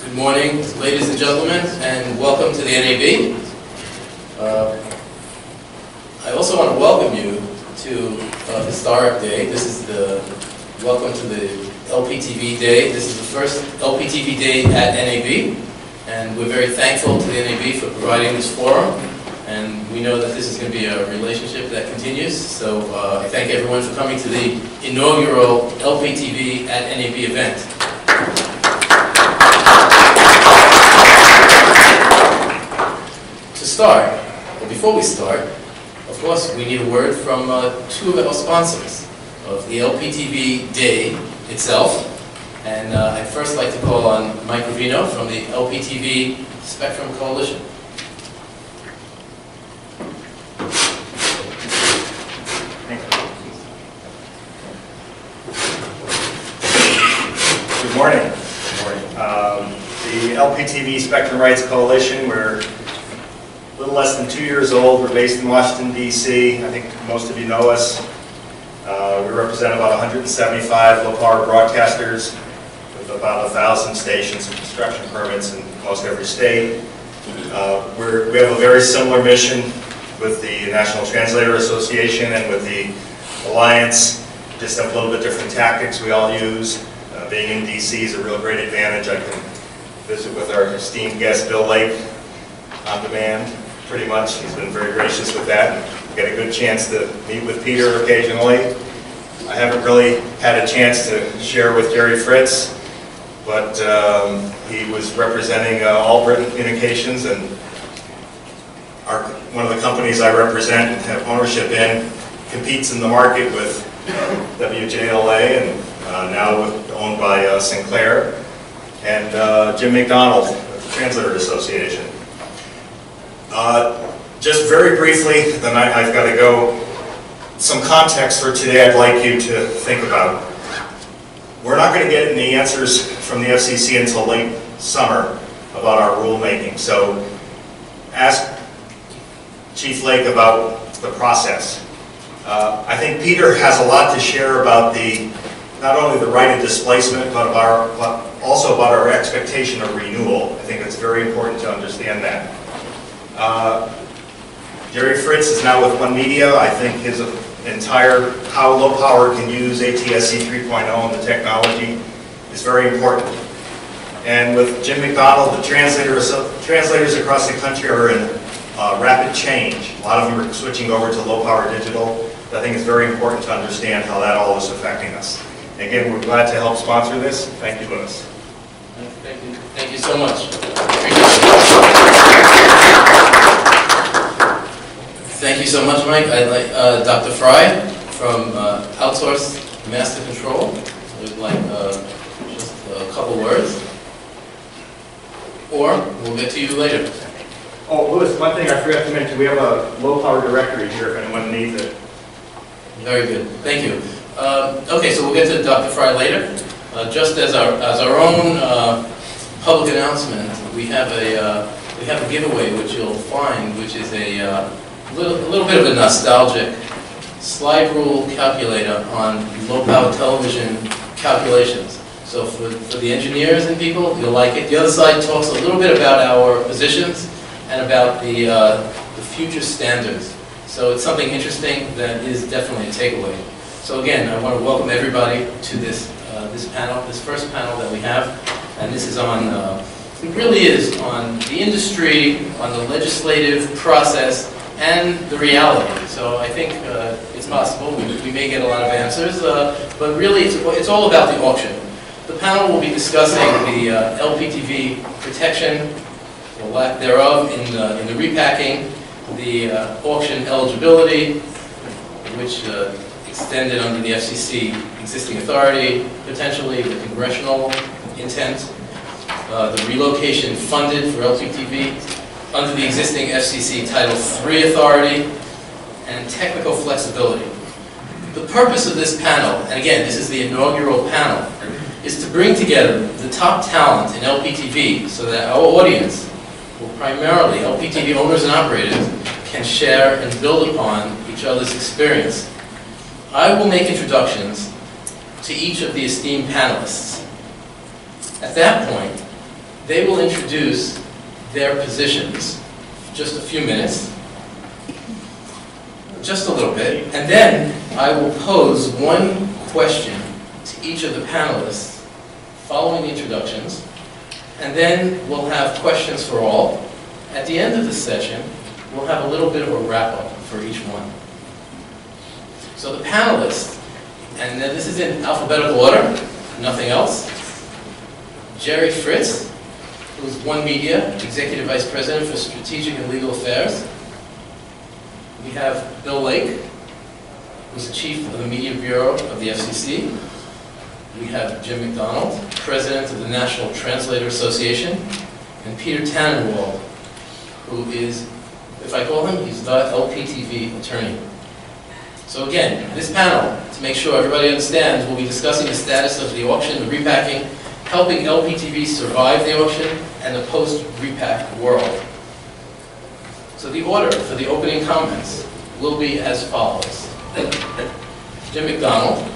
Good morning, ladies and gentlemen, and welcome to the NAB. I also want to welcome you to a historic day. This is the welcome to the LPTV Day. This is the first LPTV Day at NAB, and we're very thankful to the NAB for providing this forum. And we know that this is going to be a relationship that continues. So I thank everyone for coming to the inaugural LPTV at NAB event. To start, or before we start, of course, we need a word from two of our sponsors of the LPTV Day itself. And I'd first like to call on Mike Ravino from the LPTV Spectrum Coalition. Good morning. The LPTV Spectrum Rights Coalition, we're a little less than 2 years old. We're based in Washington, D.C. I think most of you know us. We represent about 175 low-power broadcasters with about 1,000 stations and construction permits in most every state. We have a very similar mission with the National Translator Association and with the Alliance. Just have a little bit different tactics we all use. Being in D.C. is a real great advantage. I can visit with our esteemed guest, Bill Lake, on demand, pretty much. He's been very gracious with that. And get a good chance to meet with Peter occasionally. I haven't really had a chance to share with Jerry Fritz, but he was representing All Britain Communications, and one of the companies I represent and have ownership in competes in the market with WJLA, and now owned by Sinclair, and Jim McDonald of the Translator Association. Just very briefly, then I've got to go, some context for today I'd like you to think about. We're not going to get any answers from the FCC until late summer about our rulemaking, so ask Chief Lake about the process. I think Peter has a lot to share about not only the right of displacement, but also about our expectation of renewal. I think it's very important to understand that. Jerry Fritz is now with One Media. I think his entire how low power can use ATSC 3.0 and the technology is very important. And with Jim McDonald, the translators across the country are in rapid change. A lot of them are switching over to low power digital. I think it's very important to understand how that all is affecting us. Again, we're glad to help sponsor this. Thank you, Louis. Thank you. Thank you so much. Thank you so much, Mike. I'd like Dr. Fry from Outsource Master Control. Would like just a couple words, or we'll get to you later. Oh, Louis, one thing I forgot to mention, we have a low-power directory here if anyone needs it. Very good. Thank you. Okay, so we'll get to Dr. Fry later. Just as our own public announcement, we have a giveaway which you'll find, which is a little bit of a nostalgic slide rule calculator on low power television calculations. So for the engineers and people, you'll like it. The other side talks a little bit about our positions and about the future standards. So it's something interesting that is definitely a takeaway. So again, I want to welcome everybody to this panel, this first panel that we have, and this is on, it really is on the industry, on the legislative process, and the reality. So I think it's possible, we may get a lot of answers, but really it's all about the auction. The panel will be discussing the LPTV protection, or lack thereof, in the repacking, the auction eligibility, which extended under the FCC existing authority, potentially the congressional intent, the relocation funded for LPTV under the existing FCC Title III authority, and technical flexibility. The purpose of this panel, and again, this is the inaugural panel, is to bring together the top talent in LPTV so that our audience, well, primarily LPTV owners and operators, can share and build upon each other's experience. I will make introductions to each of the esteemed panelists. At that point, They will introduce their positions, just a few minutes, just a little bit, and then I will pose one question to each of the panelists following the introductions, and then we'll have questions for all. At the end of the session, we'll have a little bit of a wrap-up for each one. So the panelists, and then this is in alphabetical order, nothing else. Jerry Fritz, who's One Media, Executive Vice President for Strategic and Legal Affairs. We have Bill Lake, who's the Chief of the Media Bureau of the FCC. We have Jim McDonald, President of the National Translator Association, and Peter Tannenwald, who is, if I call him, he's the LPTV attorney. So again, this panel, to make sure everybody understands, we'll be discussing the status of the auction, the repacking, helping LPTV survive the auction, and the post-repack world. So the order for the opening comments will be as follows. Jim McDonald,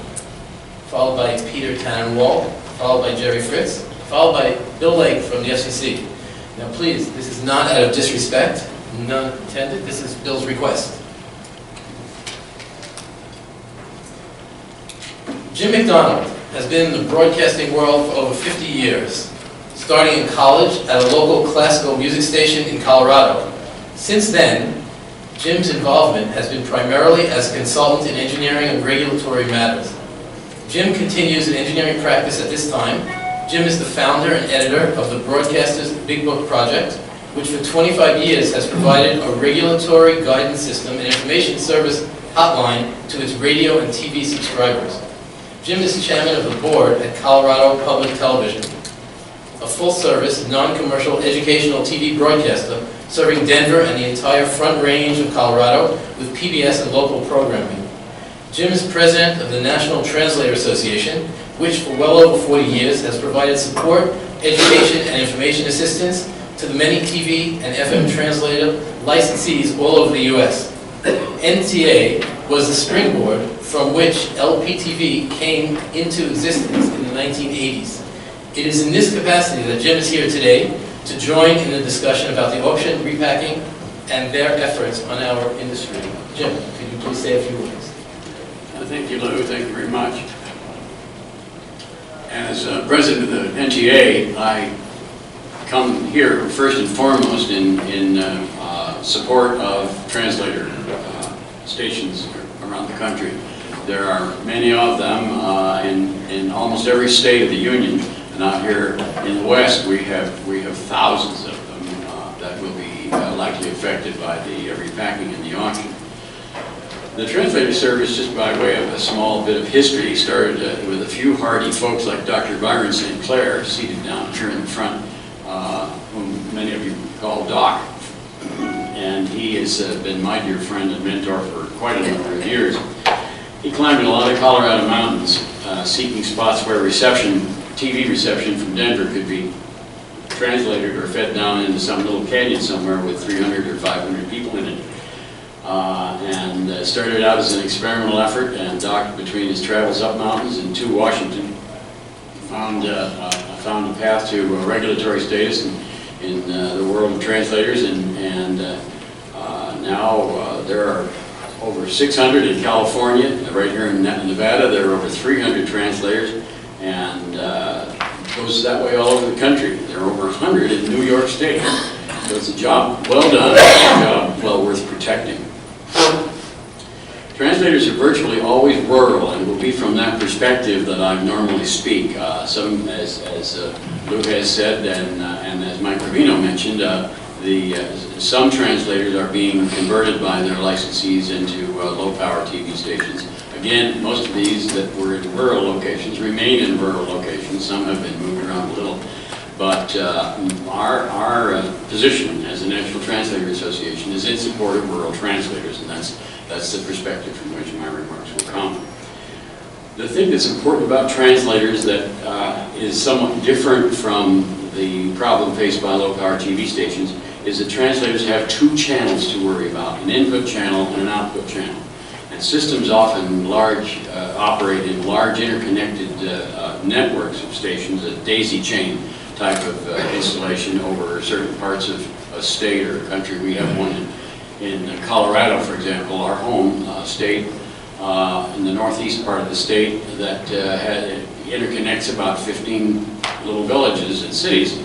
followed by Peter Tannenwald, followed by Jerry Fritz, followed by Bill Lake from the FCC. Now please, this is not out of disrespect, none intended, this is Bill's request. Jim McDonald has been in the broadcasting world for over 50 years, starting in college at a local classical music station in Colorado. Since then, Jim's involvement has been primarily as a consultant in engineering and regulatory matters. Jim continues in engineering practice at this time. Jim is the founder and editor of the Broadcasters Big Book Project, which for 25 years has provided a regulatory guidance system and information service hotline to its radio and TV subscribers. Jim is chairman of the board at Colorado Public Television, a full-service, non-commercial educational TV broadcaster serving Denver and the entire Front Range of Colorado with PBS and local programming. Jim is president of the National Translator Association, which for well over 40 years has provided support, education, and information assistance to the many TV and FM translator licensees all over the U.S. NTA was the springboard from which LPTV came into existence in the 1980s. It is in this capacity that Jim is here today to join in the discussion about the auction, repacking, and their efforts on our industry. Jim, could you please say a few words? Thank you, Lou. Thank you very much. As president of the NTA, I come here first and foremost in support of translator stations around the country. There are many of them in almost every state of the union, and out here in the West we have thousands of them that will be likely affected by the repacking and the auction. The translator service, just by way of a small bit of history, started with a few hardy folks like Dr. Byron St. Clair, seated down here in the front, whom many of you call Doc. And he has been my dear friend and mentor for quite a number of years. He climbed a lot of Colorado mountains, seeking spots where TV reception from Denver could be translated or fed down into some little canyon somewhere with 300 or 500 people in it. And started out as an experimental effort, and Doc, between his travels up mountains and to Washington, found a path to regulatory status in the world of translators, and now there are over 600 in California. Right here in Nevada, there are over 300 translators, and it goes that way all over the country. There are over 100 in New York State. So it's a job well done, a job well worth protecting. Translators are virtually always rural, and it will be from that perspective that I normally speak. Some, as Lou has said, and as Mike Ravino mentioned, some translators are being converted by their licensees into low-power TV stations. Again, most of these that were in rural locations remain in rural locations. Some have been moved around a little. But our position as the National Translator Association is in support of rural translators, and that's the perspective from which my remarks will come. The thing that's important about translators that is somewhat different from the problem faced by low-power TV stations is that translators have two channels to worry about, an input channel and an output channel. And systems often operate in large interconnected networks of stations, a daisy chain. type of installation over certain parts of a state or a country. We have one in Colorado, for example, our home state, in the northeast part of the state that interconnects about 15 little villages and cities,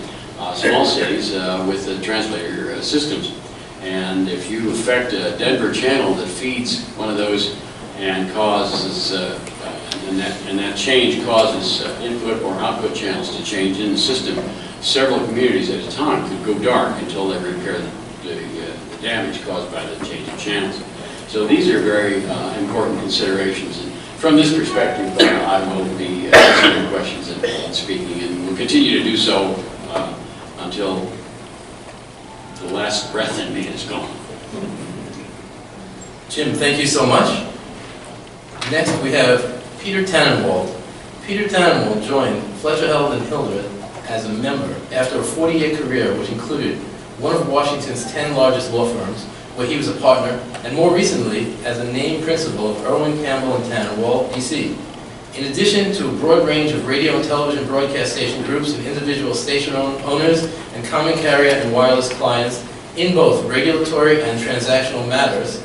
small cities, with the translator systems. And if you affect a Denver channel that feeds one of those and causes, and that change causes input or output channels to change in the system, several communities at a time could go dark until they repair the damage caused by the change of channels. So these are very important considerations. And from this perspective, I will be answering questions and speaking, and will continue to do so until the last breath in me is gone. Jim, thank you so much. Next, we have Peter Tannenwald. Peter Tannenwald joined Fletcher, Held & Hildreth as a member after a 40-year career, which included one of Washington's 10 largest law firms, where he was a partner, and more recently as a named principal of Irwin, Campbell & Tannenwald, DC. In addition to a broad range of radio and television broadcast station groups and individual station owners and common carrier and wireless clients in both regulatory and transactional matters,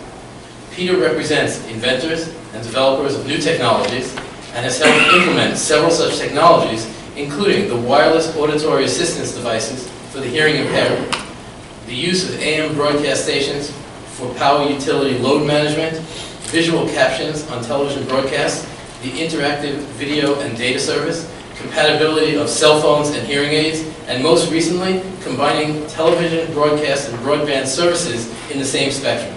Peter represents inventors and developers of new technologies and has helped implement several such technologies, including the wireless auditory assistance devices for the hearing impaired, the use of AM broadcast stations for power utility load management, visual captions on television broadcasts, the interactive video and data service, compatibility of cell phones and hearing aids, and most recently, combining television, broadcast, and broadband services in the same spectrum.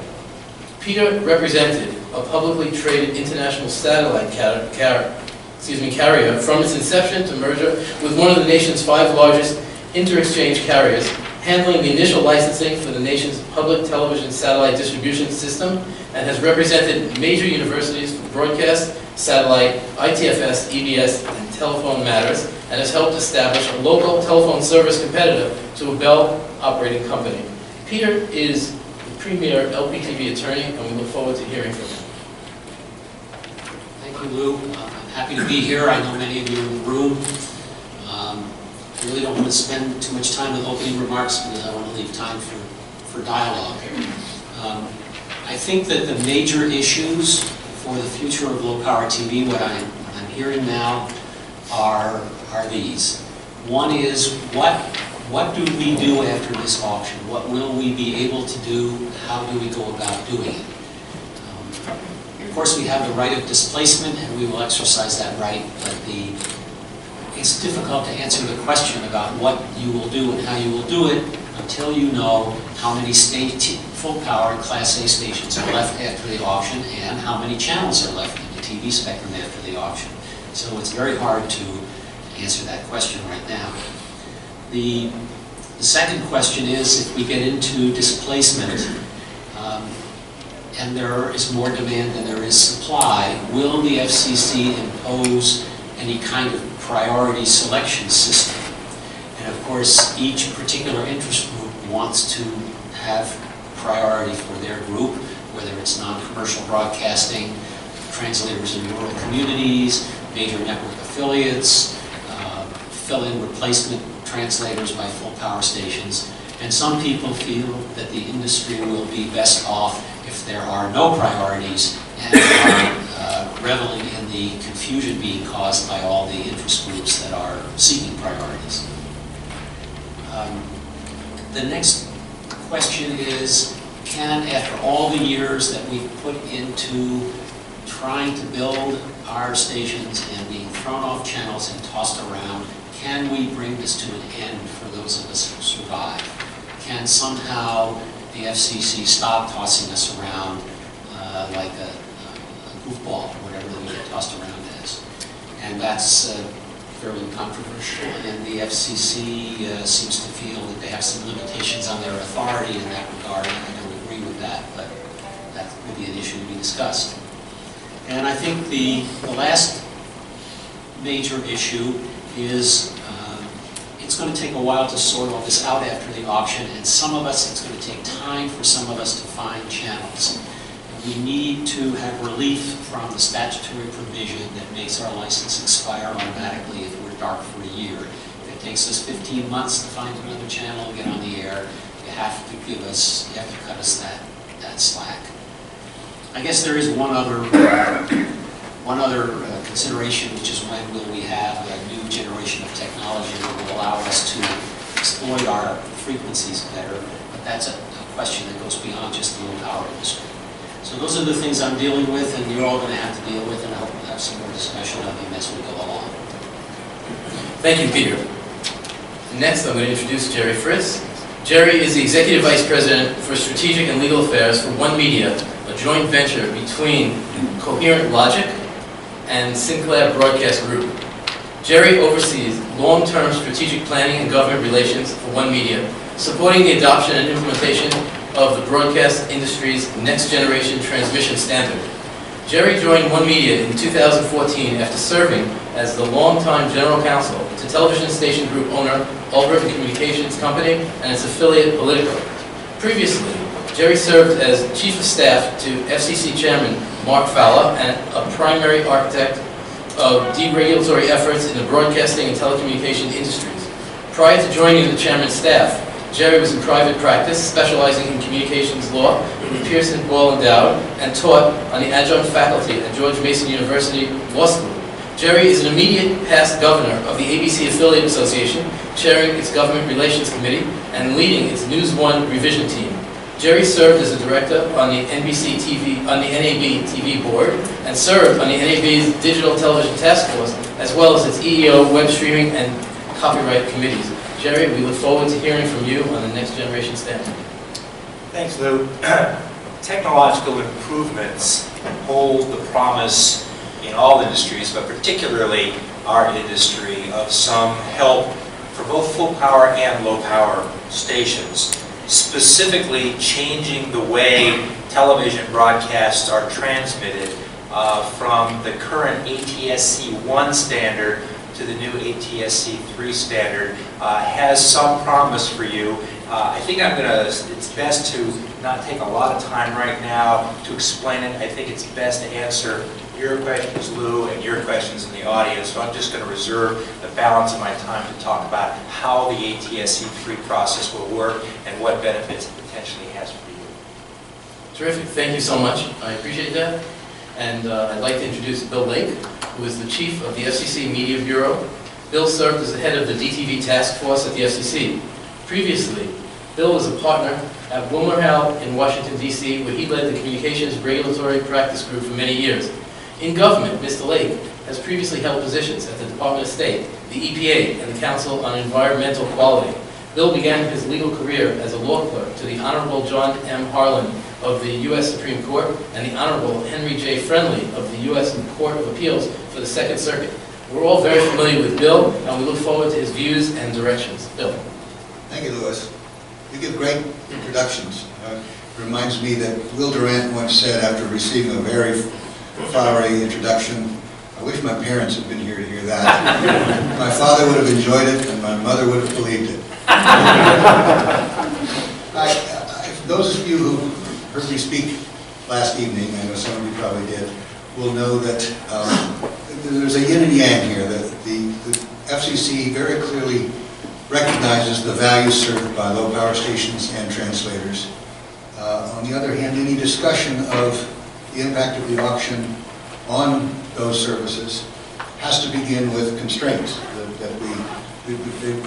Peter represented a publicly traded international satellite carrier from its inception to merger with one of the nation's 5 largest inter-exchange carriers, handling the initial licensing for the nation's public television satellite distribution system, and has represented major universities for broadcast, satellite, ITFS, EBS, and telephone matters, and has helped establish a local telephone service competitor to a Bell operating company. Peter is the premier LPTV attorney, and we look forward to hearing from him. Thank you, Lou. I'm happy to be here. I know many of you in the room. I really don't want to spend too much time with opening remarks because I want to leave time for dialogue. I think that the major issues for the future of low-power TV, what I'm hearing now, are these. One is, what do we do after this auction? What will we be able to do? How do we go about doing it? Of course, we have the right of displacement, and we will exercise that right, but it's difficult to answer the question about what you will do and how you will do it until you know how many full-powered Class A stations are left after the auction and how many channels are left in the TV spectrum after the auction. So it's very hard to answer that question right now. The second question is, if we get into displacement, and there is more demand than there is supply, will the FCC impose any kind of priority selection system? And of course, each particular interest group wants to have priority for their group, whether it's non-commercial broadcasting, translators in rural communities, major network affiliates, fill-in replacement translators by full power stations. And some people feel that the industry will be best off if there are no priorities and are reveling in the confusion being caused by all the interest groups that are seeking priorities. The next question is, can, after all the years that we've put into trying to build our stations and being thrown off channels and tossed around, can we bring this to an end for those of us who survive? Can somehow the FCC stop tossing us around like a goofball, or whatever we get tossed around as? And that's fairly controversial, and the FCC seems to feel that they have some limitations on their authority in that regard, and I don't agree with that, but that will be an issue to be discussed. And I think the last major issue is it's going to take a while to sort all this out after the auction, and some of us, it's going to take time for some of us to find channels. We need to have relief from the statutory provision that makes our license expire automatically if we're dark for a year. If it it takes us 15 months to find another channel and get on the air, you have to cut us that slack. I guess there is one other consideration, which is when will we have a new generation of technology that will allow us to exploit our frequencies better. But that's a question that goes beyond just the low power industry. So those are the things I'm dealing with, and you're all going to have to deal with, and I hope we'll have some more discussion of them as we go along. Thank you, Peter. Next, I'm going to introduce Jerry Fritz. Jerry is the Executive Vice President for Strategic and Legal Affairs for One Media, a joint venture between Coherent Logic and Sinclair Broadcast Group. Jerry oversees long-term strategic planning and government relations for One Media, supporting the adoption and implementation of the broadcast industry's next-generation transmission standard. Jerry joined One Media in 2014 after serving as the longtime general counsel to television station group owner Albritton Communications Company and its affiliate Politico. Previously, Jerry served as Chief of Staff to FCC Chairman Mark Fowler and a primary architect of deregulatory efforts in the broadcasting and telecommunication industries. Prior to joining the Chairman's staff, Jerry was in private practice, specializing in communications law with Pearson Ball Endowed, and taught on the adjunct faculty at George Mason University Law School. Jerry is an immediate past governor of the ABC Affiliate Association, chairing its Government Relations Committee and leading its News One revision team. Jerry served as a director on the NBC TV, on the NAB TV board, and served on the NAB's Digital Television Task Force, as well as its EEO, web streaming, and copyright committees. Jerry, we look forward to hearing from you on the next generation standard. Thanks, Lou. Technological improvements hold the promise in all industries, but particularly our industry, of some help for both full power and low power stations, specifically changing the way television broadcasts are transmitted from the current ATSC 1 standard to the new ATSC 3 standard has some promise for you. I think it's best to not take a lot of time right now to explain it. I think it's best to answer your questions, Lou, and your questions in the audience. So I'm just going to reserve the balance of my time to talk about how the ATSC 3 process will work and what benefits it potentially has for you. Terrific. Thank you so much. I appreciate that. And I'd like to introduce Bill Lake, who is the chief of the FCC Media Bureau. Bill served as the head of the DTV task force at the FCC. Previously, Bill was a partner at WilmerHale in Washington, D.C., where he led the Communications Regulatory Practice Group for many years. In government, Mr. Lake has previously held positions at the Department of State, the EPA, and the Council on Environmental Quality. Bill began his legal career as a law clerk to the Honorable John M. Harlan of the U.S. Supreme Court and the Honorable Henry J. Friendly of the U.S. Court of Appeals for the Second Circuit. We're all very familiar with Bill, and we look forward to his views and directions. Bill. Thank you, Louis. You give great introductions. It reminds me that Will Durant once said, after receiving a very flowery introduction, I wish my parents had been here to hear that. My father would have enjoyed it, and my mother would have believed it. For those of you who heard me speak last evening, I know some of you probably did, will know that there's a yin and yang here. The FCC very clearly recognizes the value served by low power stations and translators. On the other hand, any discussion of the impact of the auction on those services has to begin with constraints.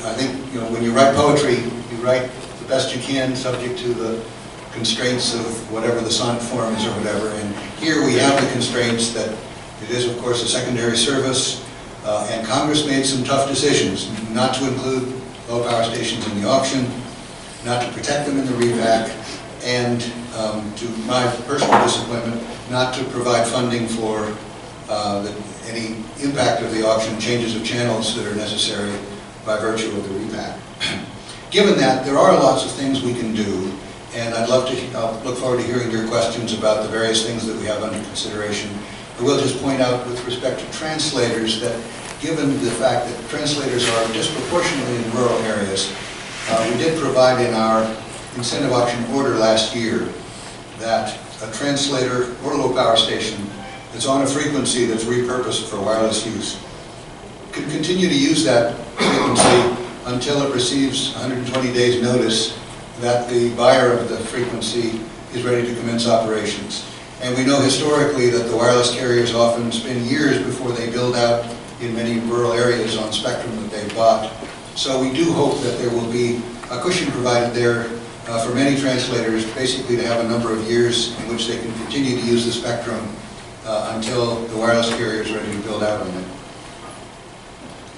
I think, when you write poetry, you write the best you can, subject to the constraints of whatever the sonnet form is or whatever. And here we have the constraints that it is, of course, a secondary service, and Congress made some tough decisions not to include low power stations in the auction, not to protect them in the revac, and to my personal disappointment, not to provide funding for any impact of the auction, changes of channels that are necessary by virtue of the revac. Given that, there are lots of things we can do, and I'll look forward to hearing your questions about the various things that we have under consideration. I will just point out with respect to translators that given the fact that translators are disproportionately in rural areas, we did provide in our incentive auction order last year that a translator or low power station that's on a frequency that's repurposed for wireless use could continue to use that frequency until it receives 120 days notice that the buyer of the frequency is ready to commence operations. And we know historically that the wireless carriers often spend years before they build out in many rural areas on spectrum that they've bought. So we do hope that there will be a cushion provided there for many translators, basically to have a number of years in which they can continue to use the spectrum until the wireless carrier is ready to build out on it.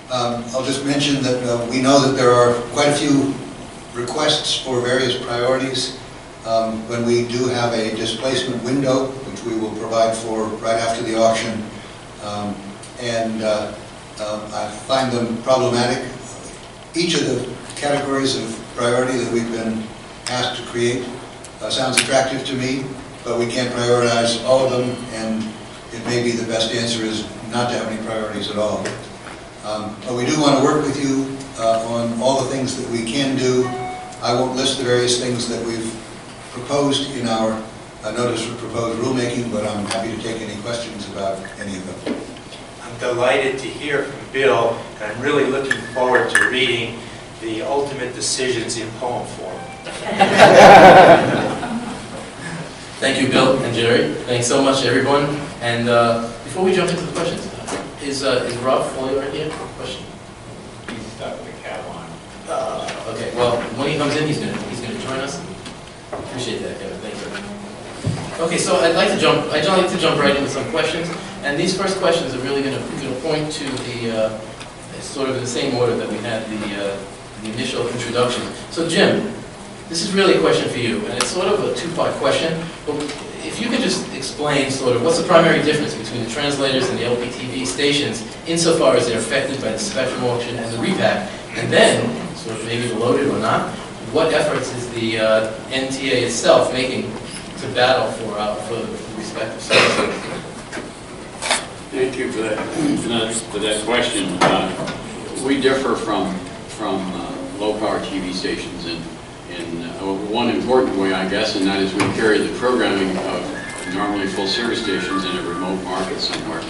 I'll just mention that we know that there are quite a few requests for various priorities. When we do have a displacement window, which we will provide for right after the auction, I find them problematic. Each of the categories of priority that we've been asked to create sounds attractive to me, but we can't prioritize all of them, and it may be the best answer is not to have any priorities at all. But we do want to work with you on all the things that we can do. I won't list the various things that we've proposed in our notice of proposed rulemaking, but I'm happy to take any questions about any of them. I'm delighted to hear from Bill, and I'm really looking forward to reading the ultimate decisions in poem form. Thank you, Bill and Jerry. Thanks so much, everyone. And before we jump into the questions, is Rob Foley right here? Question? He's stuck with a cab on. Okay. Well, when he comes in, he's gonna join us. Appreciate that, Kevin. Thank you. Okay, so I'd like to jump right into some questions, and these first questions are really going to point to the sort of in the same order that we had the initial introduction. So, Jim, this is really a question for you, and it's sort of a two-part question. But if you could just explain sort of what's the primary difference between the translators and the LPTV stations insofar as they're affected by the spectrum auction and the repack, and then sort of maybe loaded or not, what efforts is the NTA itself making to battle for the respective services? Thank you for that question. We differ from low-power TV stations in one important way, I guess, and that is we carry the programming of normally full-service stations in a remote market somewhere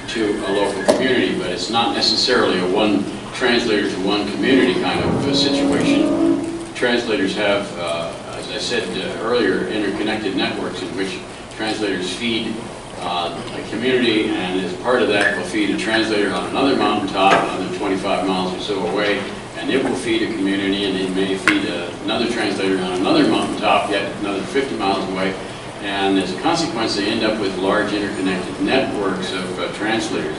to a local community, but it's not necessarily a one translator to one community kind of situation. Translators have, as I said earlier, interconnected networks in which translators feed a community, and as part of that will feed a translator on another mountaintop, another 25 miles or so away, and it will feed a community, and it may feed another translator on another mountaintop, yet another 50 miles away, and as a consequence they end up with large interconnected networks of translators.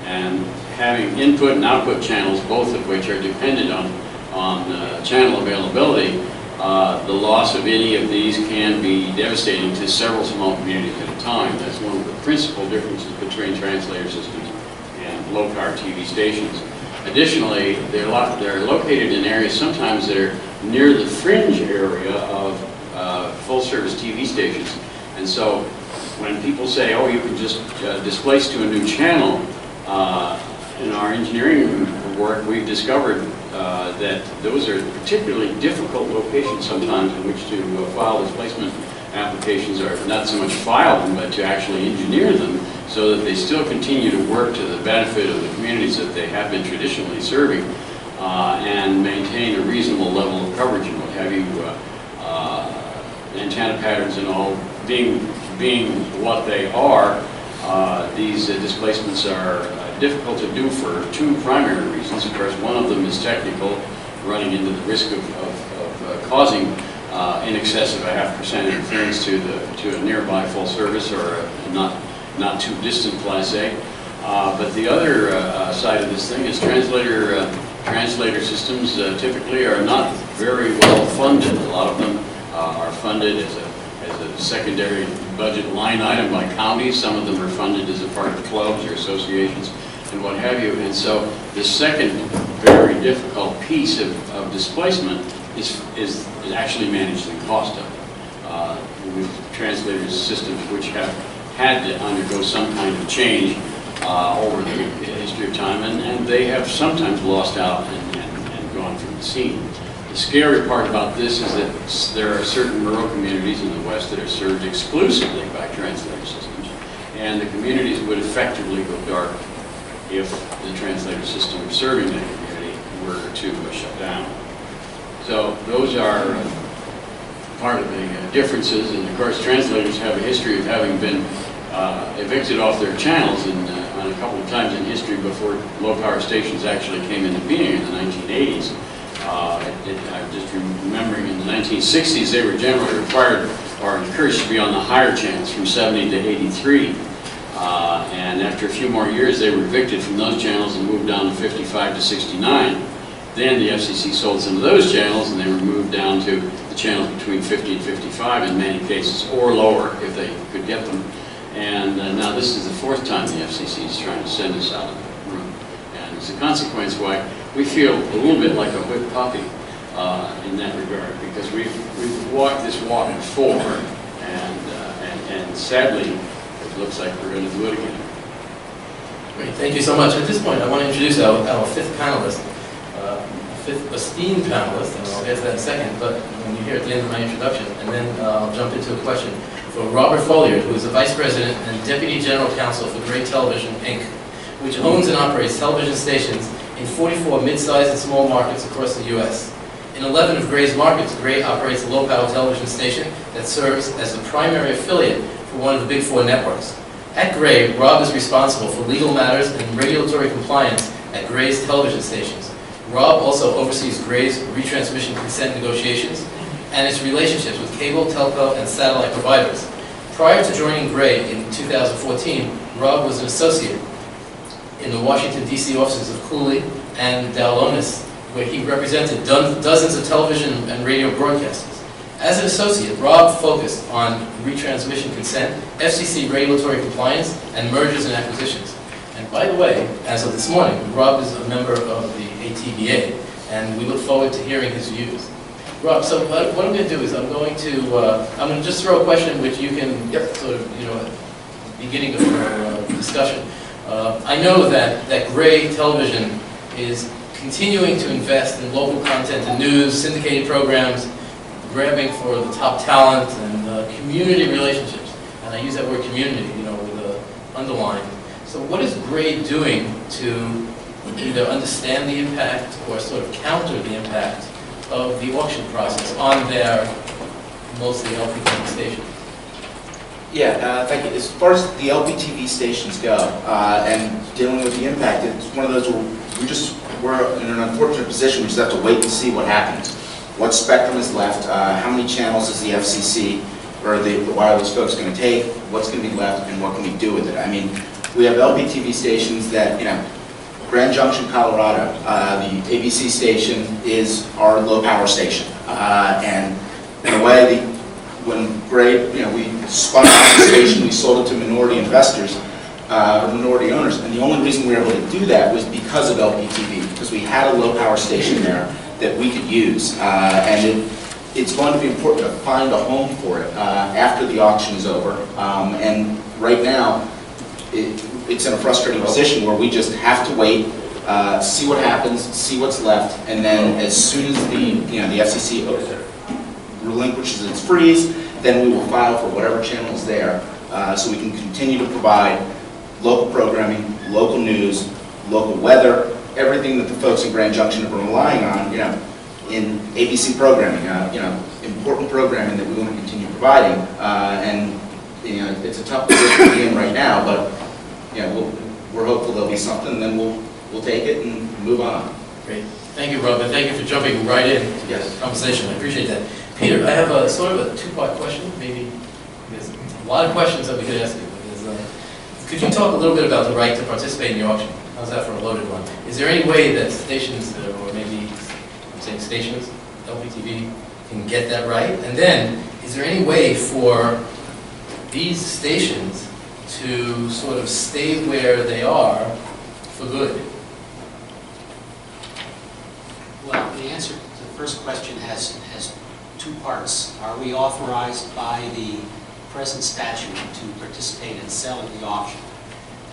And having input and output channels, both of which are dependent on channel availability, the loss of any of these can be devastating to several small communities at a time. That's one of the principal differences between translator systems and low-power TV stations. Additionally, they're located in areas sometimes that are near the fringe area of full-service TV stations. And so when people say, oh, you can just displace to a new channel, in our engineering work, we've discovered that those are particularly difficult locations sometimes in which to file displacement applications, or not so much file them, but to actually engineer them so that they still continue to work to the benefit of the communities that they have been traditionally serving and maintain a reasonable level of coverage and what have you, antenna patterns and all being what they are. These displacements are difficult to do for two primary reasons. Of course, one of them is technical, running into the risk of causing in excess of a 0.5% interference to a nearby full service or a not too distant class A. But the other side of this thing is translator systems typically are not very well funded. A lot of them are funded as a secondary budget line item by counties. Some of them are funded as a part of clubs or associations and what have you. And so the second very difficult piece of displacement is actually managing the cost of it. With translator systems which have had to undergo some kind of change over the history of time, and they have sometimes lost out and gone from the scene. The scary part about this is that there are certain rural communities in the West that are served exclusively by translator systems, and the communities would effectively go dark if the translator system serving that community were to shut down. So those are part of the differences, and of course translators have a history of having been evicted off their channels on a couple of times in history before low power stations actually came into being in the 1980s. I'm just remembering in the 1960s they were generally required or encouraged to be on the higher channels from 70 to 83. And after a few more years they were evicted from those channels and moved down to 55 to 69. Then the FCC sold some of those channels and they were moved down to the channels between 50 and 55 in many cases, or lower if they could get them. And now this is the fourth time the FCC is trying to send us out of the room. And as a consequence why we feel a little bit like a whipped puppy in that regard, because we've walked this walk before, and sadly it looks like we're going to do it again. Great, thank you so much. At this point, I want to introduce our fifth panelist, fifth esteemed panelist, and I'll get to that in a second, but when you hear at the end of my introduction, and then I'll jump into a question for Robert Folliard, who is the Vice President and Deputy General Counsel for Gray Television, Inc., which owns and operates television stations in 44 mid-sized and small markets across the U.S. In 11 of Gray's markets, Gray operates a low-power television station that serves as the primary affiliate for one of the Big Four networks. At Gray, Rob is responsible for legal matters and regulatory compliance at Gray's television stations. Rob also oversees Gray's retransmission consent negotiations and its relationships with cable, telco, and satellite providers. Prior to joining Gray in 2014, Rob was an associate in the Washington, D.C. offices of Cooley and Dowlonis, where he represented dozens of television and radio broadcasters. As an associate, Rob focused on retransmission consent, FCC regulatory compliance, and mergers and acquisitions. And by the way, as of this morning, Rob is a member of the ATBA, and we look forward to hearing his views. Rob, so what I'm going to do is I'm going to just throw a question which you can sort of, beginning of our discussion. I know that Gray Television is continuing to invest in local content and news, syndicated programs, grabbing for the top talent and community relationships. And I use that word community, with an underline. So what is Gray doing to either understand the impact or sort of counter the impact of the auction process on their mostly LPTV stations? Yeah, thank you. As far as the LPTV stations go, and dealing with the impact, it's one of those where we're in an unfortunate position. We just have to wait and see what happens. What spectrum is left? How many channels is the FCC or the wireless folks going to take? What's going to be left, and what can we do with it? I mean, we have LPTV stations that, Grand Junction, Colorado, the ABC station is our low-power station, and in a way, when Gray, we spun off the station, we sold it to minority investors, or minority owners, and the only reason we were able to do that was because of LPTV, because we had a low-power station there that we could use, and it's going to be important to find a home for it after the auction is over, and right now, it's in a frustrating position where we just have to wait, see what happens, see what's left, and then as soon as the FCC relinquishes its freeze, then we will file for whatever channel is there, so we can continue to provide local programming, local news, local weather, everything that the folks in Grand Junction have been relying on, in ABC programming, important programming that we want to continue providing, and it's a tough position to be in right now, but we're hopeful there'll be something, and then we'll take it and move on. Great. Thank you, Rob, and thank you for jumping right in to the conversation. I appreciate that. Peter, I have a sort of a two-part question. Maybe there's a lot of questions that we could ask you. Could you talk a little bit about the right to participate in the auction? How's that for a loaded one? Is there any way that stations, or maybe I'm saying stations, LPTV, can get that right? And then, is there any way for these stations to sort of stay where they are for good? Well, the answer to the first question has two parts. Are we authorized by the present statute to participate and sell in the auction?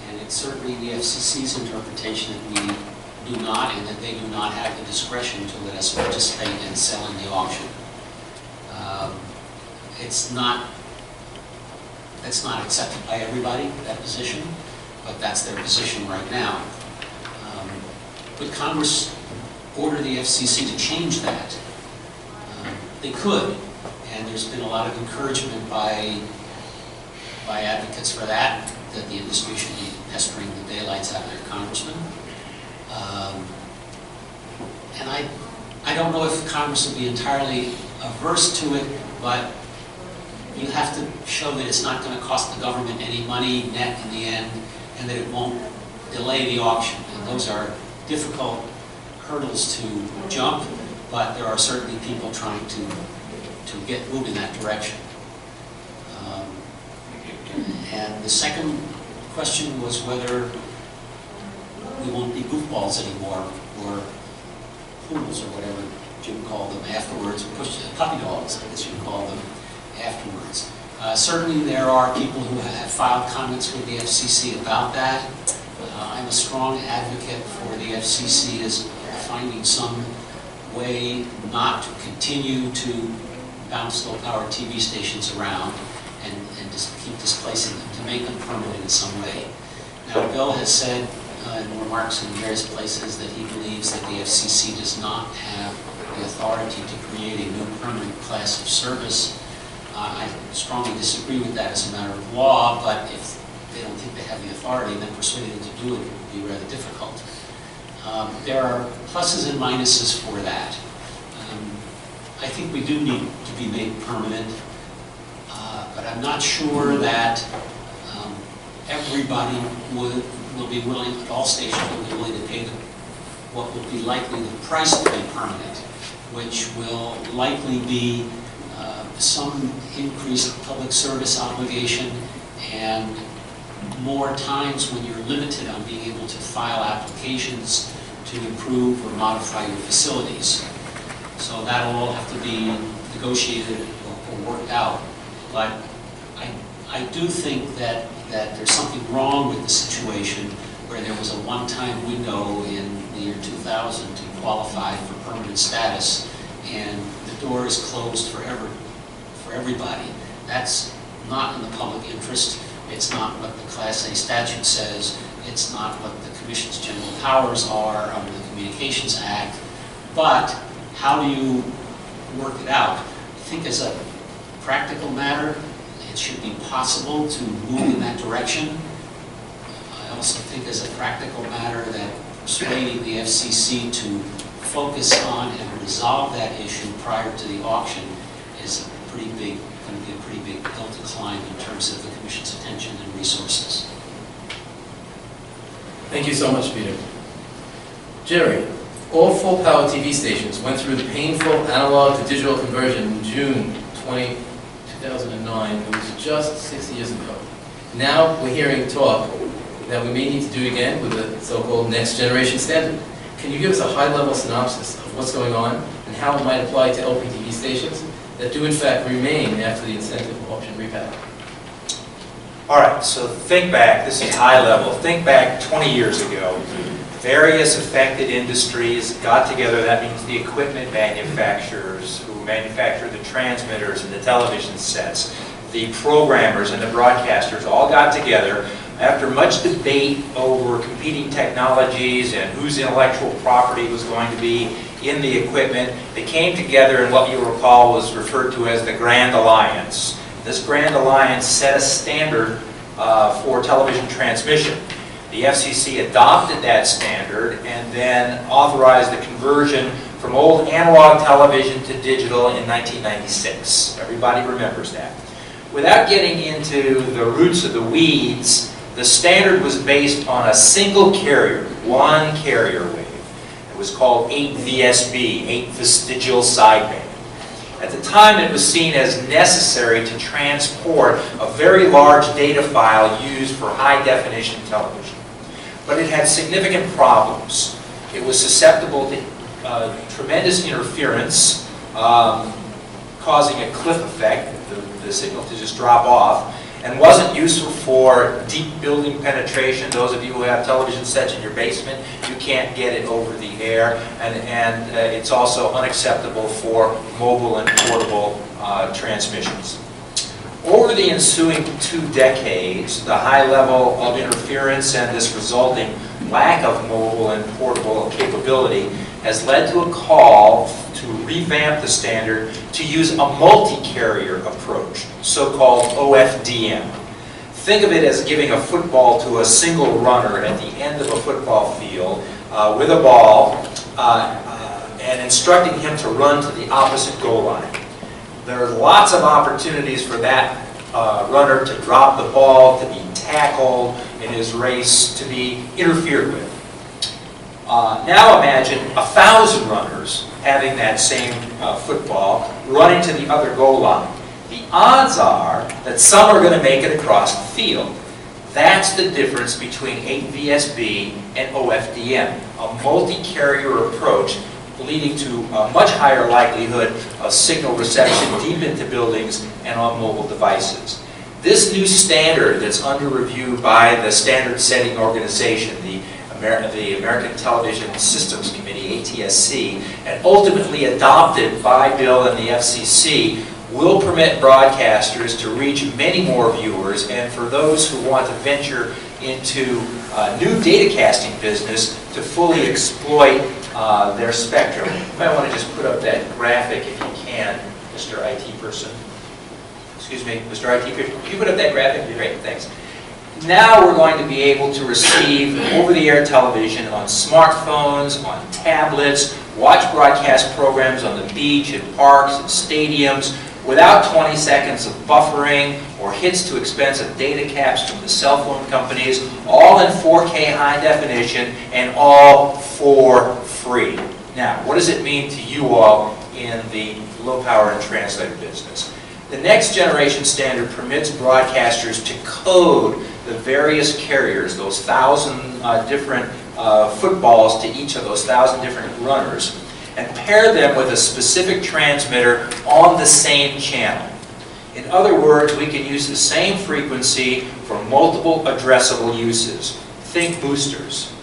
And it's certainly the FCC's interpretation that we do not, and that they do not have the discretion to let us participate and sell in the auction. That's not accepted by everybody, that position, but that's their position right now. But Congress order the FCC to change that, they could. And there's been a lot of encouragement by advocates for that the industry should be pestering the daylights out of their congressman. And I don't know if Congress will be entirely averse to it, but you have to show that it's not going to cost the government any money net in the end, and that it won't delay the auction. And those are difficult hurdles to jump, but there are certainly people trying to move in that direction. And the second question was whether we won't be goofballs anymore, or poodles, or whatever Jim called them afterwards, puppy dogs, I guess you would call them afterwards. Certainly there are people who have filed comments with the FCC about that. I'm a strong advocate for the FCC as finding some way not to continue to bounce low-power TV stations around and just keep displacing them, to make them permanent in some way. Now, Bill has said in remarks in various places that he believes that the FCC does not have the authority to create a new permanent class of service. I strongly disagree with that as a matter of law, but if they don't think they have the authority, then persuading them to do it would be rather difficult. There are pluses and minuses for that. I think we do need to be made permanent, but I'm not sure that everybody will be willing, at all stations will be willing to pay what will be likely the price to be permanent, which will likely be some increased public service obligation and more times when you're limited on being able to file applications to improve or modify your facilities. So that'll all have to be negotiated or worked out. But I do think that there's something wrong with the situation where there was a one-time window in the year 2000 to qualify for permanent status, and the door is closed forever for everybody. That's not in the public interest. It's not what the Class A statute says. It's not what the Commission's general powers are under the Communications Act. But how do you work it out? I think as a practical matter, it should be possible to move in that direction. I also think as a practical matter that persuading the FCC to focus on and resolve that issue prior to the auction is going to be a pretty big hill to climb in terms of the Commission's attention and resources. Thank you so much, Peter. Jerry, all full-power TV stations went through the painful analog to digital conversion in June 2009. It was just 6 years ago. Now we're hearing talk that we may need to do it again with the so-called next generation standard. Can you give us a high-level synopsis of what's going on and how it might apply to LPTV stations that do in fact remain after the incentive auction repack? All right, so think back, this is high level, think back 20 years ago. Various affected industries got together, that means the equipment manufacturers who manufacture the transmitters and the television sets, the programmers and the broadcasters all got together after much debate over competing technologies and whose intellectual property was going to be in the equipment. They came together in what you recall was referred to as the Grand Alliance. This Grand Alliance set a standard for television transmission. The FCC adopted that standard and then authorized the conversion from old analog television to digital in 1996. Everybody remembers that. Without getting into the roots of the weeds, the standard was based on a single carrier, one carrier wave. It was called 8 VSB, 8 vestigial sideband. At the time, it was seen as necessary to transport a very large data file used for high-definition television. But it had significant problems. It was susceptible to tremendous interference, causing a cliff effect, the signal to just drop off, and wasn't useful for deep building penetration. Those of you who have television sets in your basement, you can't get it over the air, and it's also unacceptable for mobile and portable transmissions. Over the ensuing 2 decades, the high level of interference and this resulting lack of mobile and portable capability has led to a call to revamp the standard to use a multi-carrier approach, so-called OFDM. Think of it as giving a football to a single runner at the end of a football field with a ball and instructing him to run to the opposite goal line. There are lots of opportunities for that runner to drop the ball, to be tackled in his race, to be interfered with. Now imagine 1,000 runners having that same football running to the other goal line. The odds are that some are going to make it across the field. That's the difference between 8VSB and OFDM, a multi-carrier approach leading to a much higher likelihood of signal reception deep into buildings and on mobile devices. This new standard that's under review by the standard setting organization, the American Television Systems Committee, ATSC, and ultimately adopted by Bill and the FCC, will permit broadcasters to reach many more viewers, and for those who want to venture into new data casting business to fully exploit their spectrum. You might want to just put up that graphic if you can, Mr. IT person. Excuse me, Mr. IT person. Can you put up that graphic? Great, thanks. Now we're going to be able to receive over-the-air television on smartphones, on tablets, watch broadcast programs on the beach, in parks, and stadiums, without 20 seconds of buffering or hits to expensive data caps from the cell phone companies, all in 4K high definition and all for free. Now, what does it mean to you all in the low power and translator business? The next generation standard permits broadcasters to code the various carriers, those 1,000 different footballs to each of those 1,000 different runners, and pair them with a specific transmitter on the same channel. In other words, we can use the same frequency for multiple addressable uses. Think boosters.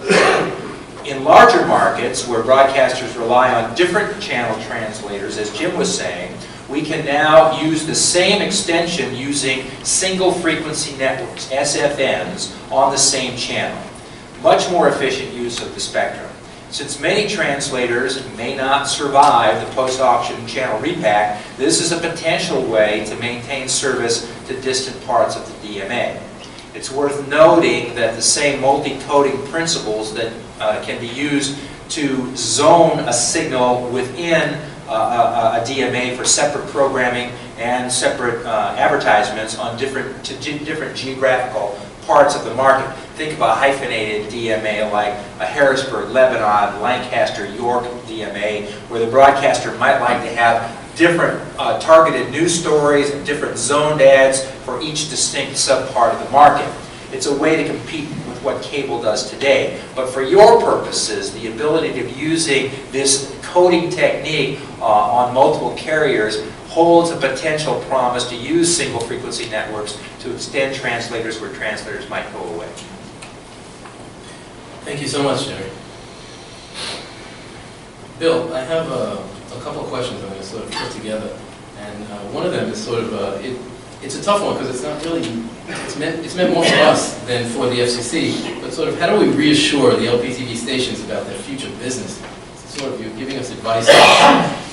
In larger markets, where broadcasters rely on different channel translators, as Jim was saying, we can now use the same extension using single frequency networks, SFNs, on the same channel. Much more efficient use of the spectrum. Since many translators may not survive the post-auction channel repack, this is a potential way to maintain service to distant parts of the DMA. It's worth noting that the same multi-coding principles that can be used to zone a signal within a DMA for separate programming and separate advertisements on different geographical parts of the market. Think of a hyphenated DMA like a Harrisburg, Lebanon, Lancaster, York DMA, where the broadcaster might like to have different targeted news stories and different zoned ads for each distinct subpart of the market. It's a way to compete with what cable does today. But for your purposes, the ability of using this coding technique on multiple carriers holds a potential promise to use single frequency networks to extend translators where translators might go away. Thank you so much, Jerry. Bill, I have a couple of questions I'm going to sort of put together. And one of them is sort of, it's a tough one because it's not really, it's meant more for us than for the FCC. But sort of how do we reassure the LPTV stations about their future business? Sort of you're giving us advice.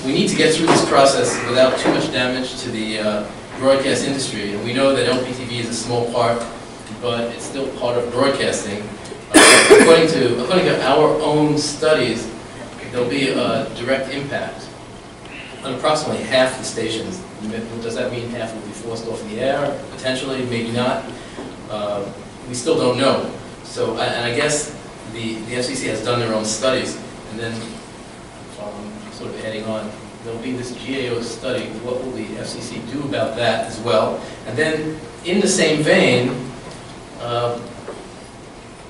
We need to get through this process without too much damage to the broadcast industry. And we know that LPTV is a small part, but it's still part of broadcasting. According to our own studies, there'll be a direct impact on approximately half the stations. Does that mean half will be forced off the air? Potentially, maybe not. We still don't know. So, and I guess the FCC has done their own studies, and then sort of adding on, there'll be this GAO study. What will the FCC do about that as well? And then, in the same vein,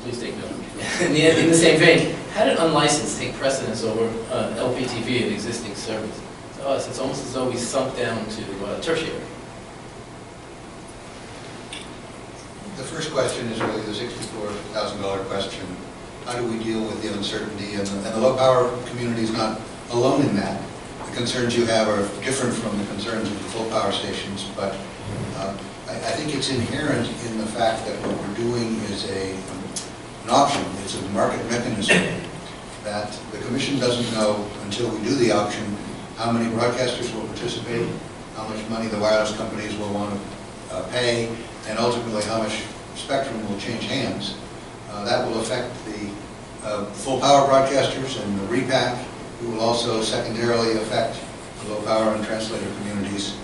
please take note. In the same vein, how did unlicensed take precedence over LPTV, an existing service? To us, it's almost as though we sunk down to tertiary. The first question is really the $64,000 question. How do we deal with the uncertainty? And the low power community is not alone in that. The concerns you have are different from the concerns of the full power stations, but I think it's inherent in the fact that what we're doing is an option. It's a market mechanism that the commission doesn't know until we do the auction how many broadcasters will participate, how much money the wireless companies will want to pay, and ultimately how much spectrum will change hands. That will affect the full power broadcasters and the repack. It will also secondarily affect the low power and translator communities.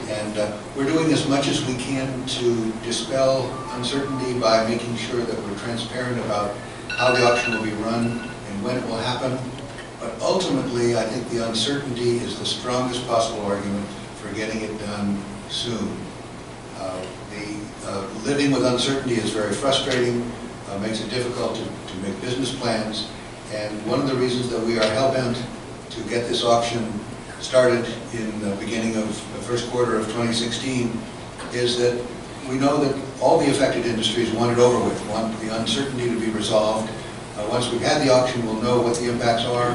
And we're doing as much as we can to dispel uncertainty by making sure that we're transparent about how the auction will be run and when it will happen. But ultimately, I think the uncertainty is the strongest possible argument for getting it done soon. Living with uncertainty is very frustrating, makes it difficult to make business plans, and one of the reasons that we are hell-bent to get this auction started in the beginning of the first quarter of 2016 is that we know that all the affected industries want it over with, want the uncertainty to be resolved. Once we've had the auction, we'll know what the impacts are.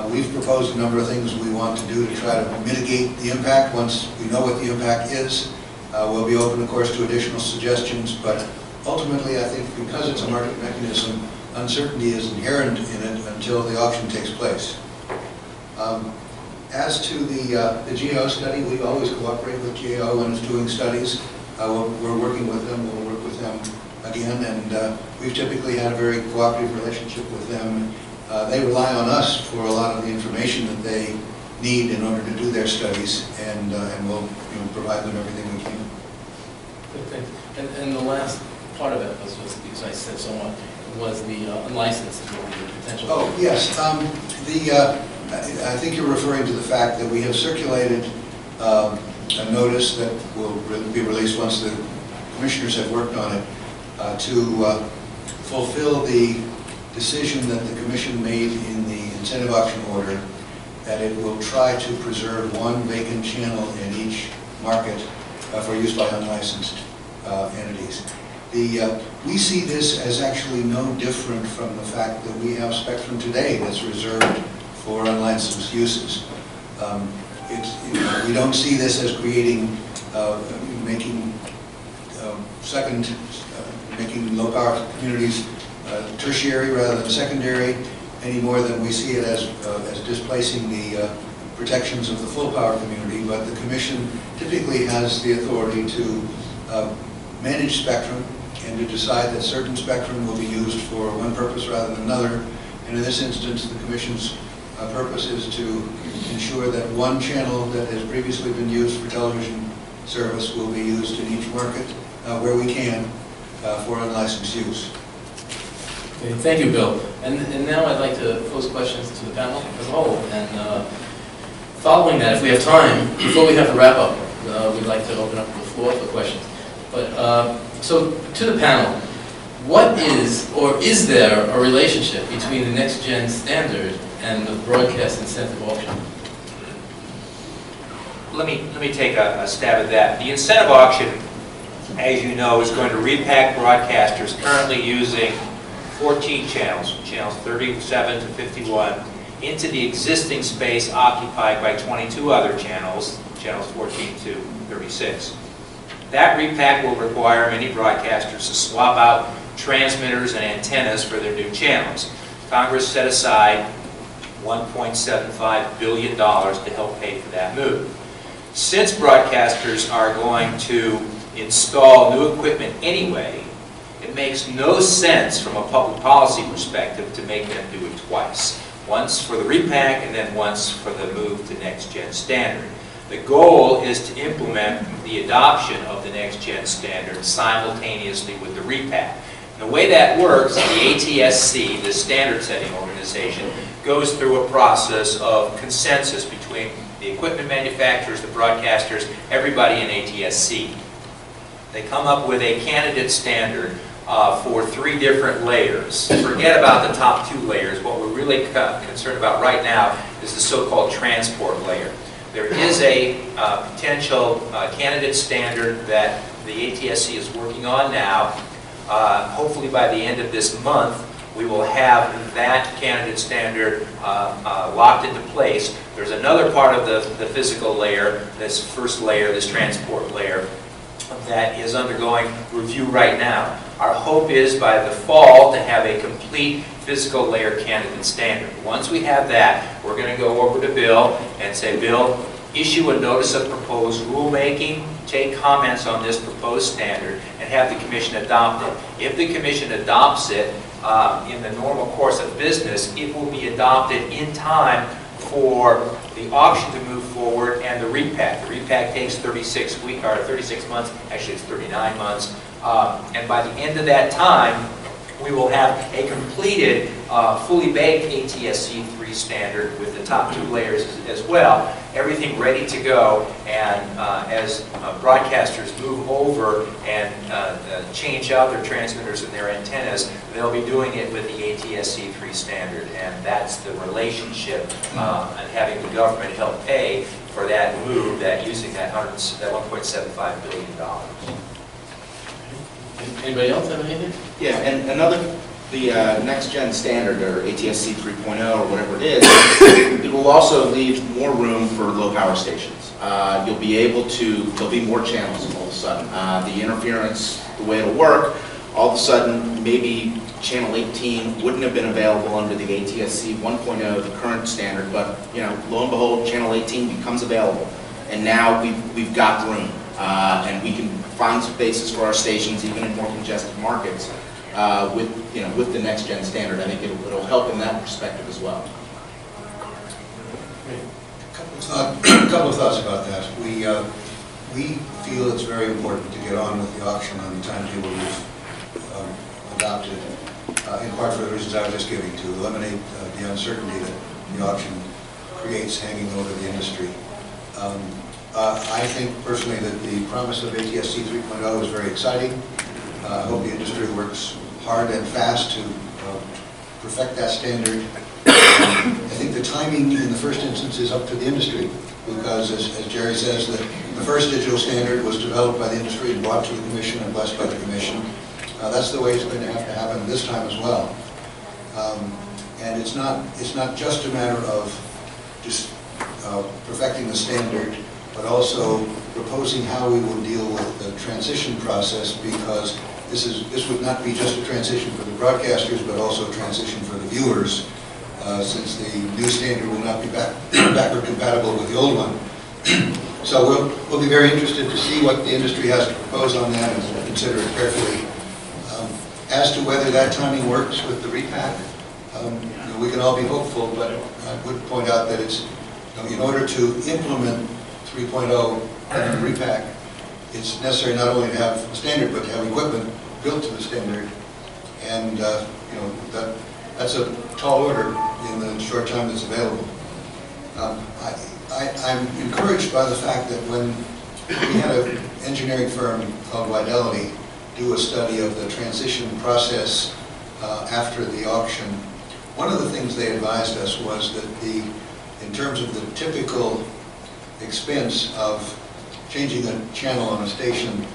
We've proposed a number of things we want to do to try to mitigate the impact. Once we know what the impact is, we'll be open, of course, to additional suggestions, but ultimately, I think because it's a market mechanism, uncertainty is inherent in it until the auction takes place. As to the GAO study, we always cooperate with GAO when it's doing studies. We're working with them, we'll work with them again, and we've typically had a very cooperative relationship with them. They rely on us for a lot of the information that they need in order to do their studies, and we'll provide them everything we can. Good, thanks. And the last part of it was because I said so much, was the unlicensed, the potential. Oh, yes. I think you're referring to the fact that we have circulated a notice that will be released once the commissioners have worked on it to fulfill the decision that the commission made in the incentive auction order that it will try to preserve one vacant channel in each market for use by unlicensed entities. We see this as actually no different from the fact that we have spectrum today that's reserved for unlicensed uses. We don't see this as creating, making making low power communities tertiary rather than secondary, any more than we see it as displacing the protections of the full power community. But the commission typically has the authority to manage spectrum and to decide that certain spectrum will be used for one purpose rather than another. And in this instance, the commission's purpose is to ensure that one channel that has previously been used for television service will be used in each market where we can for unlicensed use. Okay, thank you, Bill. And now I'd like to pose questions to the panel as a whole. And following that, if we have time, before we have to wrap up, we'd like to open up the floor for questions. But so to the panel, what is, or is there a relationship between the next gen standard and the broadcast incentive auction? Let me take a stab at that. The incentive auction, as you know, is going to repack broadcasters currently using 14 channels, channels 37 to 51, into the existing space occupied by 22 other channels, channels 14 to 36. That repack will require many broadcasters to swap out transmitters and antennas for their new channels. Congress set aside $1.75 billion to help pay for that move. Since broadcasters are going to install new equipment anyway, it makes no sense from a public policy perspective to make them do it twice. Once for the repack and then once for the move to next gen standard. The goal is to implement the adoption of the next gen standard simultaneously with the repack. And the way that works, the ATSC, the standard setting organization, goes through a process of consensus between the equipment manufacturers, the broadcasters, everybody in ATSC. They come up with a candidate standard for 3 different layers. Forget about the top 2 layers. What we're really concerned about right now is the so-called transport layer. There is a potential candidate standard that the ATSC is working on now. Hopefully by the end of this month, we will have that candidate standard locked into place. There's another part of the physical layer, this first layer, this transport layer, that is undergoing review right now. Our hope is by the fall to have a complete physical layer candidate standard. Once we have that, we're going to go over to Bill and say, Bill, issue a notice of proposed rulemaking, take comments on this proposed standard, and have the commission adopt it. If the commission adopts it in the normal course of business, it will be adopted in time for the auction to move forward and the repack. The repack takes 36 months, actually it's 39 months, and by the end of that time, we will have a completed, fully baked ATSC3 standard with the top 2 layers as well, everything ready to go, and as broadcasters move over and change out their transmitters and their antennas, they'll be doing it with the ATSC3 standard, and that's the relationship, and having the government help pay for that move, that using that $1.75 billion. Anybody else have anything? Yeah, and the next gen standard, or ATSC 3.0, or whatever it is, it will also leave more room for low power stations. You'll be able to, there'll be more channels all of a sudden. The interference, the way it'll work, all of a sudden, maybe channel 18 wouldn't have been available under the ATSC 1.0, the current standard, but lo and behold, channel 18 becomes available. And now we've got room, and we can find spaces for our stations, even in more congested markets, with the next gen standard. I think it'll help in that perspective as well. A couple of thoughts about that. We feel it's very important to get on with the auction on the timetable we've adopted, in part for the reasons I was just giving, to eliminate the uncertainty that the auction creates hanging over the industry. I think personally that the promise of ATSC 3.0 is very exciting. I hope the industry works hard and fast to perfect that standard. I think the timing in the first instance is up to the industry, because as Jerry says, the first digital standard was developed by the industry and brought to the commission and blessed by the commission. That's the way it's going to have to happen this time as well. And it's not just a matter of just perfecting the standard, but also proposing how we will deal with the transition process, because this would not be just a transition for the broadcasters, but also a transition for the viewers, since the new standard will not be backward compatible with the old one. So we'll be very interested to see what the industry has to propose on that, and we'll consider it carefully. As to whether that timing works with the repack, we can all be hopeful, but I would point out that it's, in order to implement 3.0 and the repack, it's necessary not only to have a standard, but to have equipment built to the standard. And that's a tall order in the short time that's available. I'm encouraged by the fact that when we had an engineering firm called Widelity do a study of the transition process after the auction, one of the things they advised us was that in terms of the typical expense of changing a channel on a station,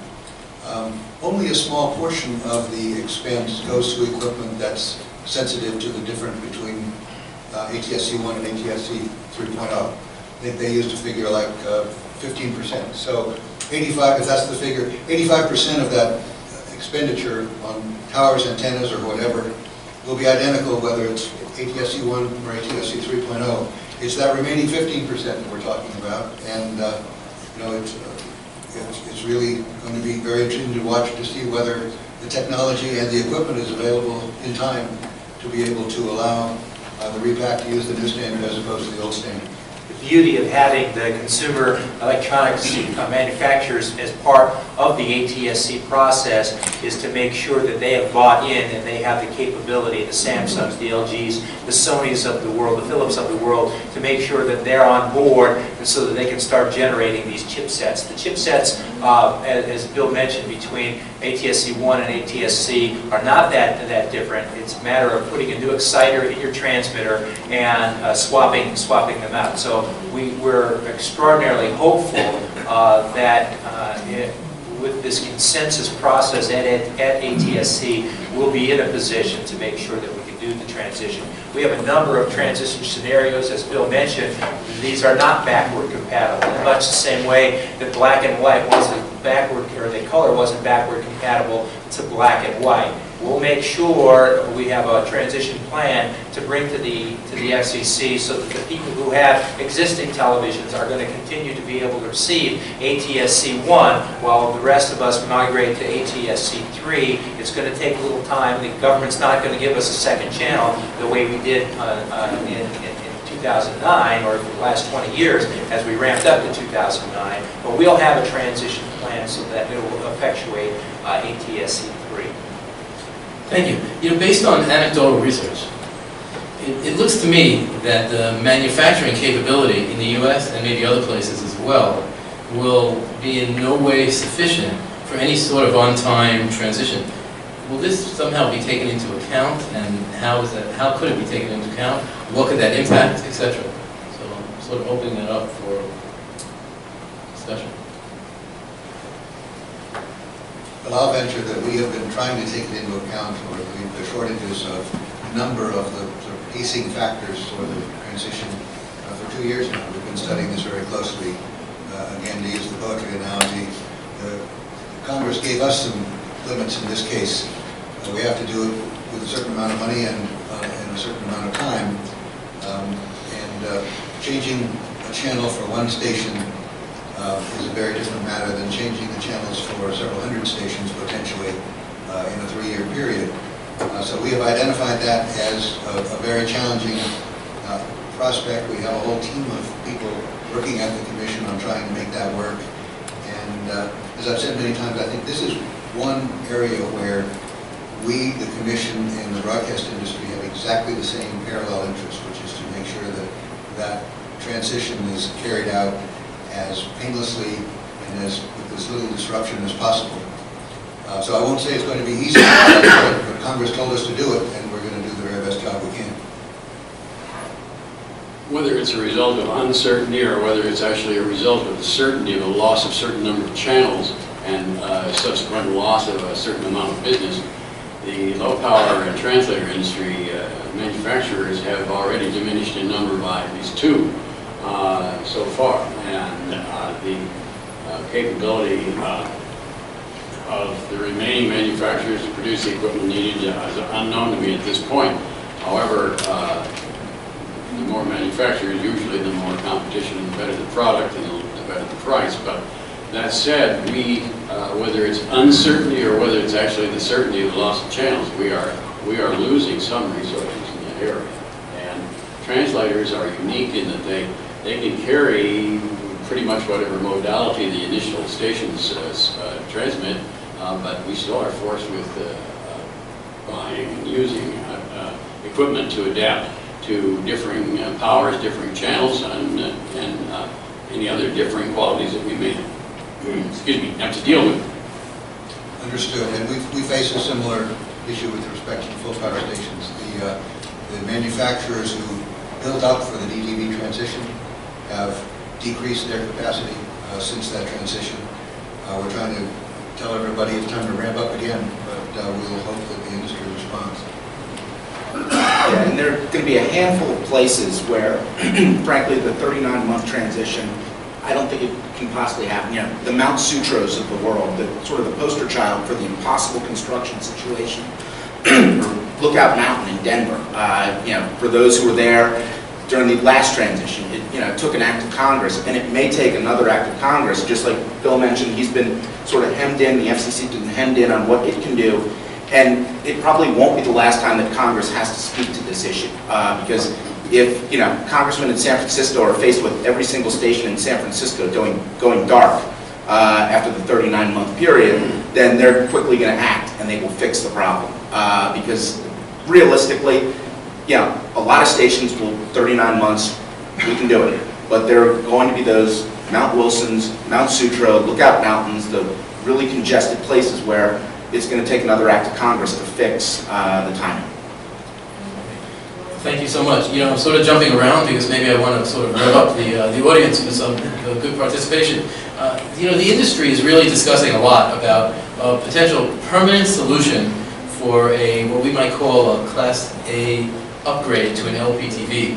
only a small portion of the expense goes to equipment that's sensitive to the difference between ATSC 1 and ATSC 3.0. I think they used a figure like 15%. So 85, if that's the figure, 85% of that expenditure on towers, antennas, or whatever will be identical whether it's ATSC 1 or ATSC 3.0. It's that remaining 15% that we're talking about, and it's really going to be very interesting to watch to see whether the technology and the equipment is available in time to be able to allow the repack to use the new standard as opposed to the old standard. The beauty of having the consumer electronics manufacturers as part of the ATSC process is to make sure that they have bought in and they have the capability, the Samsungs, the LGs, the Sonys of the world, the Philips of the world, to make sure that they're on board and so that they can start generating these chipsets. The chipsets, as Bill mentioned, between ATSC 1 and ATSC are not that different. It's a matter of putting a new exciter in your transmitter and swapping them out. So we're extraordinarily hopeful that with this consensus process at ATSC, we'll be in a position to make sure that we can do the transition. We have a number of transition scenarios, as Bill mentioned. These are not backward compatible, in much the same way that black and white wasn't backward, or the color wasn't backward compatible to black and white. we'll make sure we have a transition plan to bring to the FCC so that the people who have existing televisions are going to continue to be able to receive ATSC 1 while the rest of us migrate to ATSC 3. It's going to take a little time. The government's not going to give us a second channel the way we did in 2009 or for the last 20 years as we ramped up to 2009. But we'll have a transition plan so that it will effectuate ATSC 3. Thank you. You know, based on anecdotal research, it looks to me that the manufacturing capability in the U.S. and maybe other places as well will be in no way sufficient for any sort of on-time transition. Will this somehow be taken into account, and how could it be taken into account? What could that impact, etc.? So I'm sort of opening that up for discussion. Well, I'll venture that we have been trying to take it into account, or the shortages of a number of the sort of pacing factors for the transition for 2 years now. We've been studying this very closely. Again, to use the poetry analogy, Congress gave us some limits in this case. We have to do it with a certain amount of money and in a certain amount of time. Changing a channel for one station is a very different matter than changing the channels for several hundred stations potentially in a 3-year period. So we have identified that as a very challenging prospect. We have a whole team of people working at the Commission on trying to make that work. And as I've said many times, I think this is one area where we, the Commission, and the broadcast industry have exactly the same parallel interest, which is to make sure that that transition is carried out as painlessly and with as little disruption as possible. So I won't say it's going to be easy, but Congress told us to do it, and we're going to do the very best job we can. Whether it's a result of uncertainty or whether it's actually a result of the certainty of a loss of a certain number of channels and subsequent loss of a certain amount of business, the low power and translator industry manufacturers have already diminished in number by at least 2 so far, and the capability of the remaining manufacturers to produce the equipment needed is unknown to me at this point. However, the more manufacturers, usually the more competition and the better the product and the better the price. But that said, we, whether it's uncertainty or whether it's actually the certainty of the loss of channels, we are losing some resources in that area. And translators are unique in that they can carry pretty much whatever modality the initial stations transmit, but we still are forced with buying and using equipment to adapt to differing powers, differing channels, and any other differing qualities that we may have to deal with. Understood. And we face a similar issue with respect to full power stations. The manufacturers who built up for the DTV transition have decreased their capacity since that transition. We're trying to tell everybody it's time to ramp up again, but we'll hope that the industry responds. Yeah, and there are going to be a handful of places where, frankly, the 39-month transition, I don't think it can possibly happen. You know, the Mount Sutros of the world, sort of the poster child for the impossible construction situation, or Lookout Mountain in Denver. You know, for those who were there during the last transition, it took an act of Congress, and it may take another act of Congress. Just like Bill mentioned, he's been sort of hemmed in. The FCC has been hemmed in on what it can do. And it probably won't be the last time that Congress has to speak to this issue, because if congressmen in San Francisco are faced with every single station in San Francisco going dark after the 39-month period, then they're quickly going to act and they will fix the problem. Because realistically, a lot of stations will 39 months, we can do it, but there are going to be those Mount Wilsons, Mount Sutro, Lookout Mountains, the really congested places where it's going to take another act of Congress to fix the timing. Thank you so much. I'm sort of jumping around because maybe I want to sort of rev up the audience with some good participation. The industry is really discussing a lot about a potential permanent solution for what we might call a Class A upgrade to an LPTV.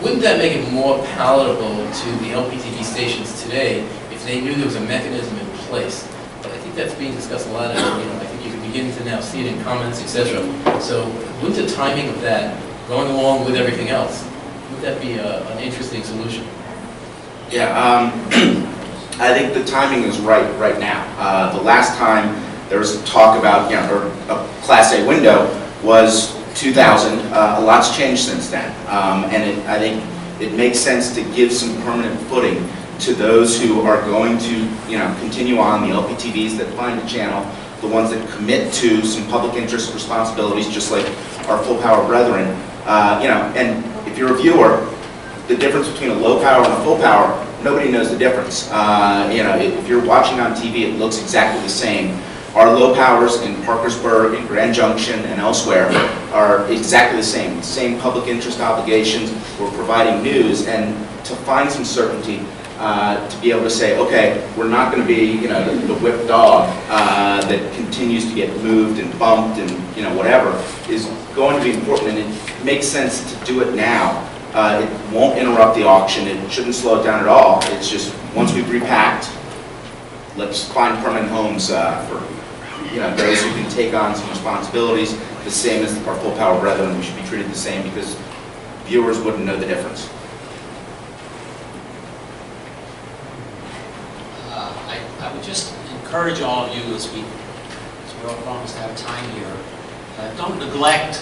Wouldn't that make it more palatable to the LPTV stations today if they knew there was a mechanism in place? I think that's being discussed a lot, and I think you could begin beginning to now see it in comments, etc. So with the timing of that, going along with everything else, would that be an interesting solution? Yeah, I think the timing is right now. The last time there was talk about, or a Class A window was 2000. A lot's changed since then. And I think it makes sense to give some permanent footing to those who are going to, continue on, the LPTVs that find the channel, the ones that commit to some public interest responsibilities, just like our full power brethren. And if you're a viewer, the difference between a low power and a full power, nobody knows the difference. If you're watching on TV, it looks exactly the same. Our low powers in Parkersburg, in Grand Junction, and elsewhere are exactly the same public interest obligations. We're providing news, and to find some certainty, to be able to say, okay, we're not going to be, the whipped dog that continues to get moved and bumped and, whatever, is going to be important, and it makes sense to do it now. It won't interrupt the auction. It shouldn't slow it down at all. It's just, once we've repacked, let's find permanent homes for those who can take on some responsibilities, the same as our full power brethren. We should be treated the same because viewers wouldn't know the difference. I would just encourage all of you, as we're all promised to have time here, don't neglect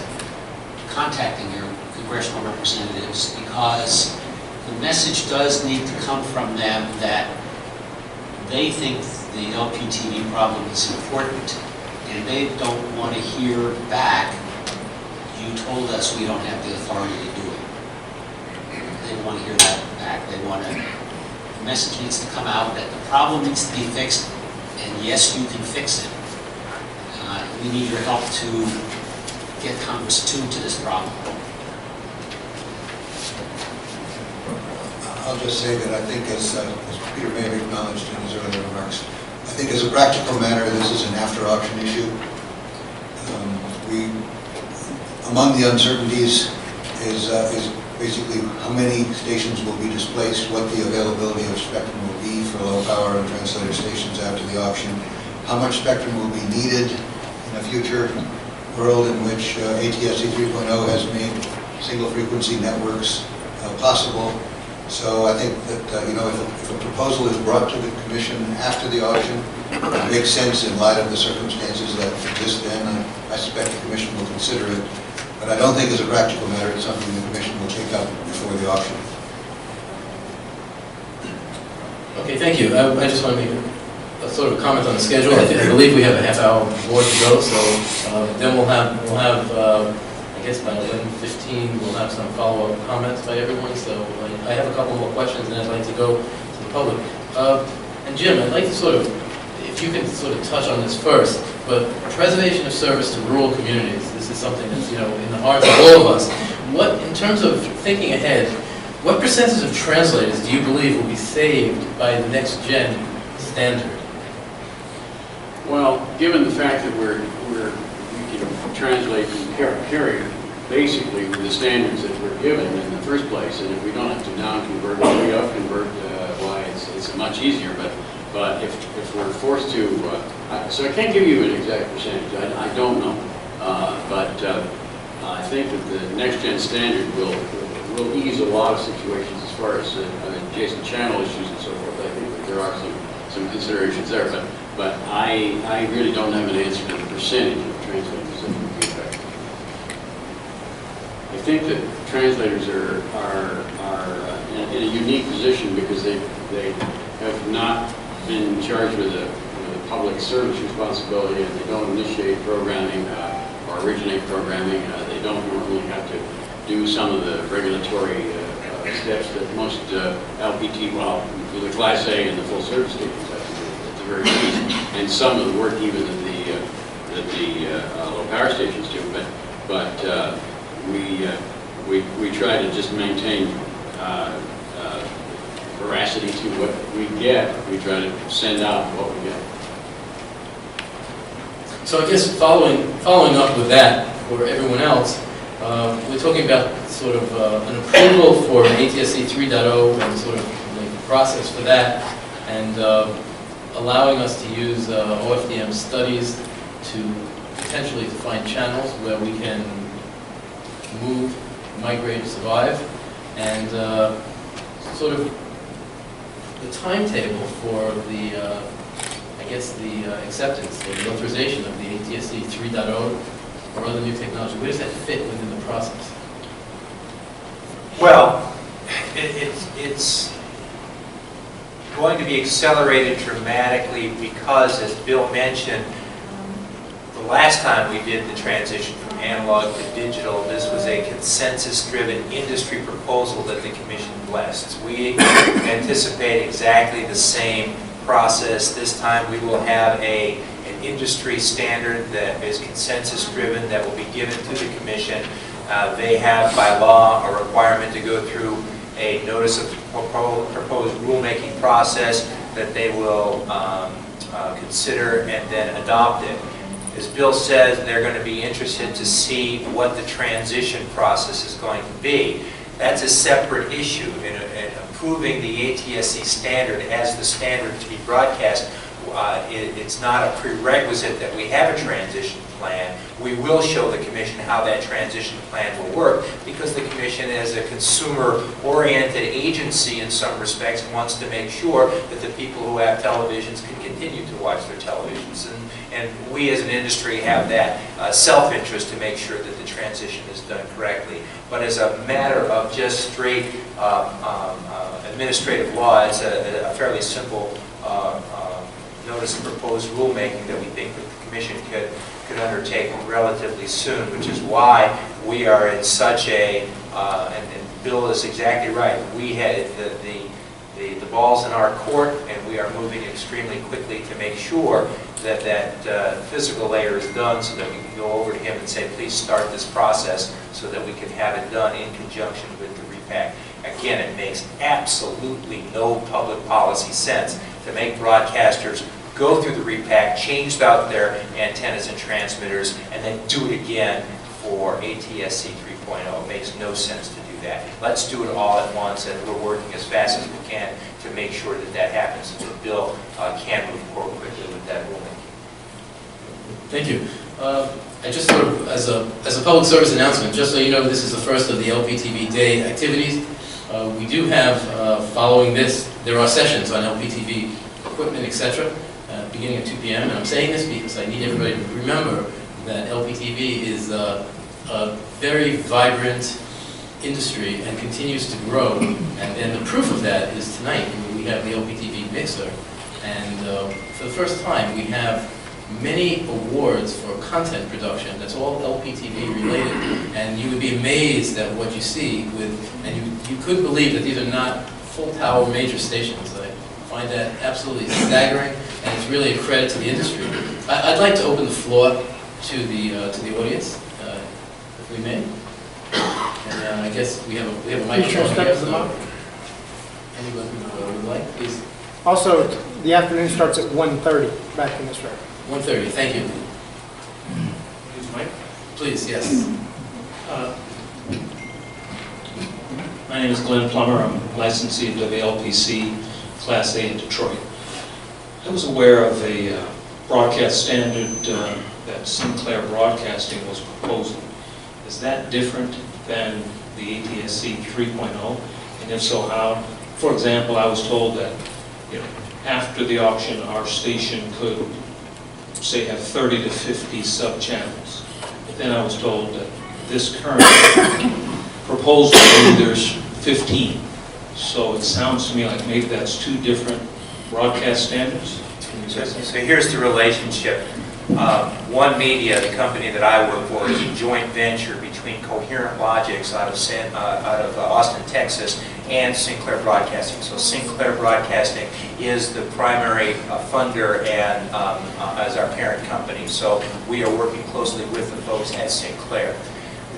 contacting your congressional representatives, because the message does need to come from them that they think the LPTV problem is important, and they don't want to hear back, you told us we don't have the authority to do it. They don't want to hear that back. The message needs to come out that the problem needs to be fixed, and yes, you can fix it. We need your help to get Congress attuned to this problem. I'll just say that I think, as Peter may have acknowledged in his earlier remarks, I think as a practical matter, this is an after-auction issue. Among the uncertainties is basically how many stations will be displaced, what the availability of spectrum will be for low power and translator stations after the auction, how much spectrum will be needed in a future world in which ATSC 3.0 has made single frequency networks possible. So I think that if a proposal is brought to the Commission after the auction, it makes sense in light of the circumstances that exist then. I suspect the Commission will consider it, but I don't think as a practical matter it's something the Commission will take up before the auction. Okay, thank you. I just want to make a sort of comment on the schedule. I believe we have a half-hour more to go, so then we'll have I guess by 11:15 we'll have some follow-up comments by everyone. So I have a couple more questions, and I'd like to go to the public. And Jim, I'd like to sort of, if you can sort of touch on this first, but preservation of service to rural communities. This is something that's in the hearts of all of us. What, in terms of thinking ahead, what percentage of translators do you believe will be saved by the next gen standard? Well, given the fact that we can translate and carry basically with the standards that we're given in the first place, and if we don't have to down-convert or re-up-convert, why it's much easier. But if we're forced to, so I can't give you an exact percentage. I don't know, but I think that the next-gen standard will ease a lot of situations as far as adjacent channel issues and so forth. I think that there are some considerations there, but I really don't have an answer to the percentage of translators that would be affected. I think that translators are in a unique position because they have not been charged with a public service responsibility, and they don't initiate programming or originate programming. They don't normally have to do some of the regulatory steps that most LPT, the Class A and the full service stations have to do at the very least, and some of the work even that the low power stations do. But we try to just maintain veracity to what we get. We try to send out what we get. So I guess following up with that for everyone else, we're talking about sort of an approval for ATSC 3.0 and sort of the process for that, and allowing us to use OFDM studies to potentially to find channels where we can move, migrate, survive, and sort of the timetable for the, I guess, the acceptance or the authorization of the ATSC 3.0 or other new technology. Where does that fit within the process? Well, it's going to be accelerated dramatically because, as Bill mentioned, the last time we did the transition from analog to digital, this was a consensus-driven industry proposal that the Commission blessed. We anticipate exactly the same process. This time we will have an industry standard that is consensus-driven that will be given to the Commission. They have, by law, a requirement to go through a notice of proposed rulemaking process that they will consider and then adopt it. As Bill says, they're going to be interested to see what the transition process is going to be. That's a separate issue. In approving the ATSC standard as the standard to be broadcast, it's not a prerequisite that we have a transition plan. We will show the Commission how that transition plan will work because the Commission, as a consumer-oriented agency in some respects, wants to make sure that the people who have televisions can continue to watch their televisions. And we as an industry have that self-interest to make sure that the transition is done correctly. But as a matter of just straight administrative law, it's a fairly simple notice of proposed rulemaking that we think that the Commission could undertake relatively soon, which is why we are in such a, and Bill is exactly right, we had the ball's in our court, and we are moving extremely quickly to make sure that that physical layer is done so that we can go over to him and say, please start this process so that we can have it done in conjunction with the repack. Again, it makes absolutely no public policy sense to make broadcasters go through the repack, change out their antennas and transmitters, and then do it again for ATSC 3.0. It makes no sense to do that. Let's do it all at once, and we're working as fast as we can to make sure that that happens, so that Bill can move forward quickly with that ruling. Thank you. I just sort of, as a public service announcement, just so you know, this is the first of the LPTV Day activities. We do have, following this, there are sessions on LPTV equipment, etc., beginning at 2 p.m. And I'm saying this because I need everybody to remember that LPTV is a very vibrant industry and continues to grow. And the proof of that is tonight. We have the LPTV mixer. And for the first time, we have many awards for content production that's all LPTV related, and you would be amazed at what you see and you couldn't believe that these are not full tower major stations. I find that absolutely staggering, and it's really a credit to the industry. I'd like to open the floor to the audience, if we may. And I guess we have a microphone here, so anyone who would like, please. Also, the afternoon starts at 1:30 back in this room. 1:30, thank you. Please, yes. My name is Glenn Plummer. I'm licensee of WLPC Class A in Detroit. I was aware of a broadcast standard that Sinclair Broadcasting was proposing. Is that different than the ATSC 3.0? And if so, how? For example, I was told that after the auction, our station could, say, have 30 to 50 sub-channels. But then I was told that this current proposal, there's 15. So it sounds to me like maybe that's two different broadcast standards. So here's the relationship. One Media, the company that I work for, is a joint venture between Coherent Logics out of Austin, Texas, and Sinclair Broadcasting. So Sinclair Broadcasting is the primary funder and as our parent company. So we are working closely with the folks at Sinclair.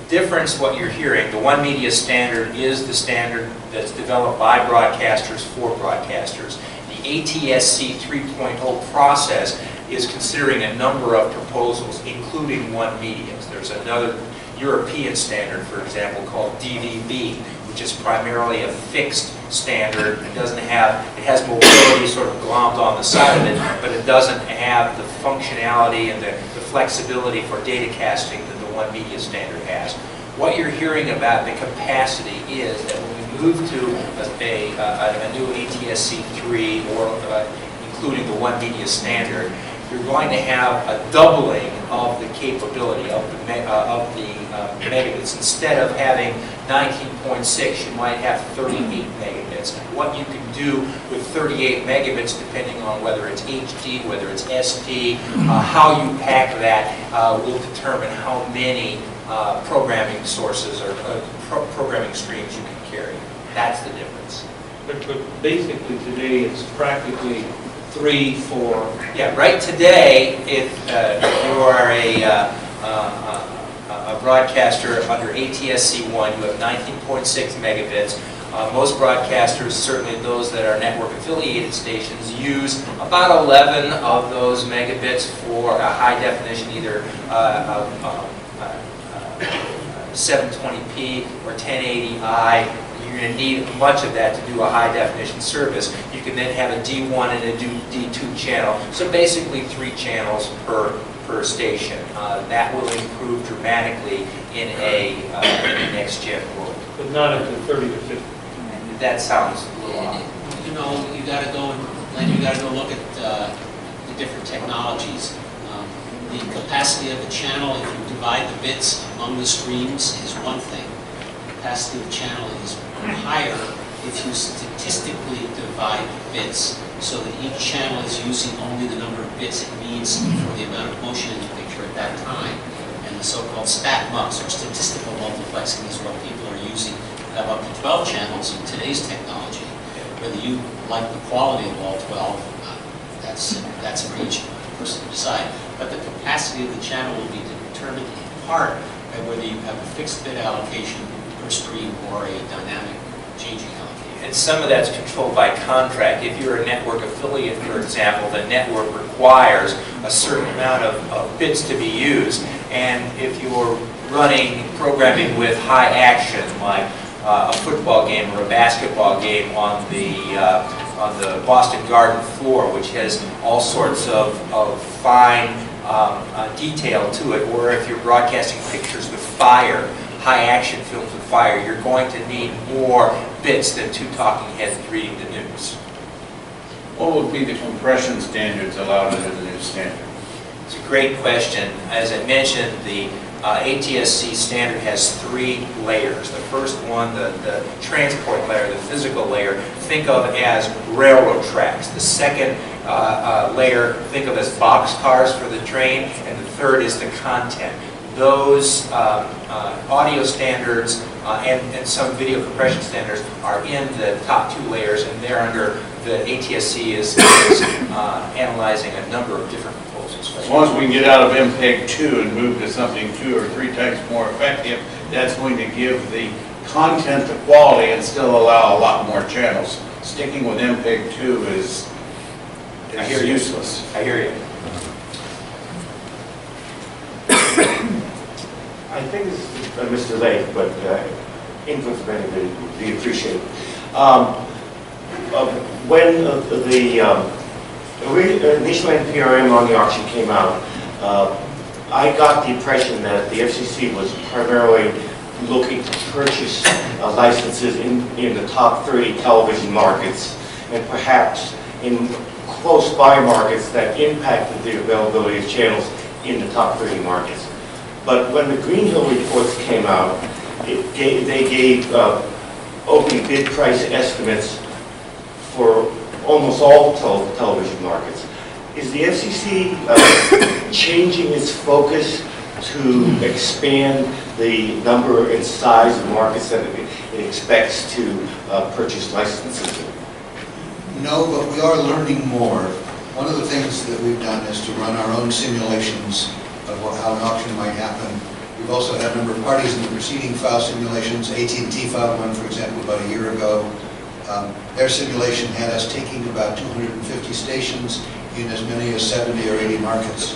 The difference, what you're hearing, the One Media standard is the standard that's developed by broadcasters for broadcasters. The ATSC 3.0 process is considering a number of proposals, including One Media's. There's another European standard, for example, called DVB, which is primarily a fixed standard. It has mobility sort of glommed on the side of it, but it doesn't have the functionality and the flexibility for data casting that the One Media standard has. What you're hearing about the capacity is that when we move to a new ATSC 3 or including the One Media standard, you're going to have a doubling of the capability of the megabits. Instead of having 19.6, you might have 38 megabits. And what you can do with 38 megabits, depending on whether it's HD, whether it's SD, how you pack that will determine how many programming sources or programming streams you can carry. That's the difference. But basically today it's practically 3, 4. Yeah, right today, if you are a broadcaster under ATSC 1, you have 19.6 megabits. Most broadcasters, certainly those that are network affiliated stations, use about 11 of those megabits for a high definition, either 720p or 1080i. You're going to need much of that to do a high definition service. You can then have a D1 and a D2 channel. So basically 3 channels per station. That will improve dramatically in a next gen world. But not at the 30 to 50. That sounds a little odd. You know, you got to go and Len, you got to go look at the different technologies. The capacity of the channel, if you divide the bits among the streams, is one thing. The capacity of the channel is higher if you statistically divide bits so that each channel is using only the number of bits it needs for the amount of motion in the picture at that time. And the so-called stat mux, or statistical multiplexing, is what people are using to have up to 12 channels in today's technology. Whether you like the quality of all 12, that's for each person to decide. But the capacity of the channel will be determined in part by whether you have a fixed bit allocation per stream or a dynamic changing allocation. And some of that's controlled by contract. If you're a network affiliate, for example, the network requires a certain amount of bits to be used. And if you're running programming with high action, like a football game or a basketball game on the Boston Garden floor, which has all sorts of fine detail to it, or if you're broadcasting pictures with fire, high-action films with fire, you're going to need more bits than 2 talking heads reading the news. What would be the compression standards allowed under the new standard? It's a great question. As I mentioned, the ATSC standard has 3 layers. The first one, the transport layer, the physical layer, think of as railroad tracks. The second layer, think of as boxcars for the train. And the third is the content. Those audio standards and some video compression standards are in the top 2 layers, and they're under the ATSC is analyzing a number of different proposals. As long as we can get out of MPEG-2 and move to something 2 or 3 times more effective, that's going to give the content the quality and still allow a lot more channels. Sticking with MPEG-2 is useless. I hear you. I think this is Mr. Lake, but input from anybody would be appreciated. When the initial NPRM on the auction came out, I got the impression that the FCC was primarily looking to purchase licenses in the top 30 television markets, and perhaps in close by markets that impacted the availability of channels in the top 30 markets. But when the Greenhill reports came out, they gave opening bid price estimates for almost all television markets. Is the FCC changing its focus to expand the number and size of markets that it expects to purchase licenses in? No, but we are learning more. One of the things that we've done is to run our own simulations of how an auction might happen. We've also had a number of parties in the preceding file simulations. AT&T filed one, for example, about a year ago. Their simulation had us taking about 250 stations in as many as 70 or 80 markets.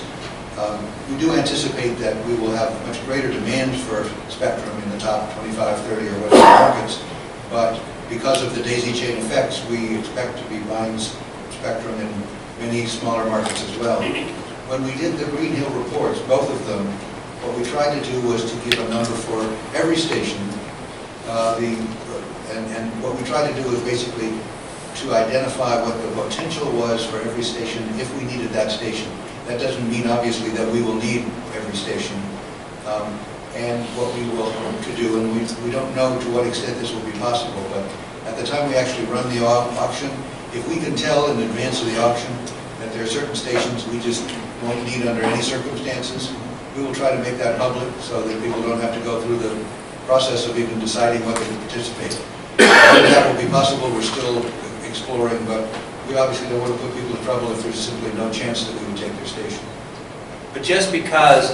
We do anticipate that we will have much greater demand for spectrum in the top 25, 30, or whatever markets, but because of the daisy chain effects, we expect to be buying spectrum in many smaller markets as well. when we did the Green Hill reports, both of them, what we tried to do was to give a number for every station. And what we tried to do was basically to identify what the potential was for every station if we needed that station. That doesn't mean, obviously, that we will need every station. And what we will hope to do, and we don't know to what extent this will be possible, but at the time we actually run the auction, if we can tell in advance of the auction that there are certain stations we just won't need under any circumstances, we will try to make that public so that people don't have to go through the process of even deciding whether to participate. Whether that will be possible, we're still exploring, but we obviously don't want to put people in trouble if there's simply no chance that we would take their station. But just because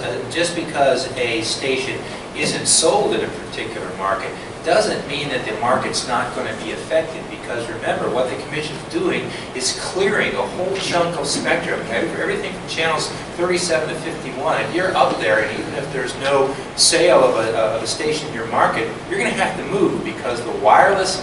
a station isn't sold in a particular market doesn't mean that the market's not going to be affected, because remember, what the Commission's doing is clearing a whole chunk of spectrum, everything from channels 37 to 51. If you're up there, and even if there's no sale of a station in your market, you're going to have to move, because the wireless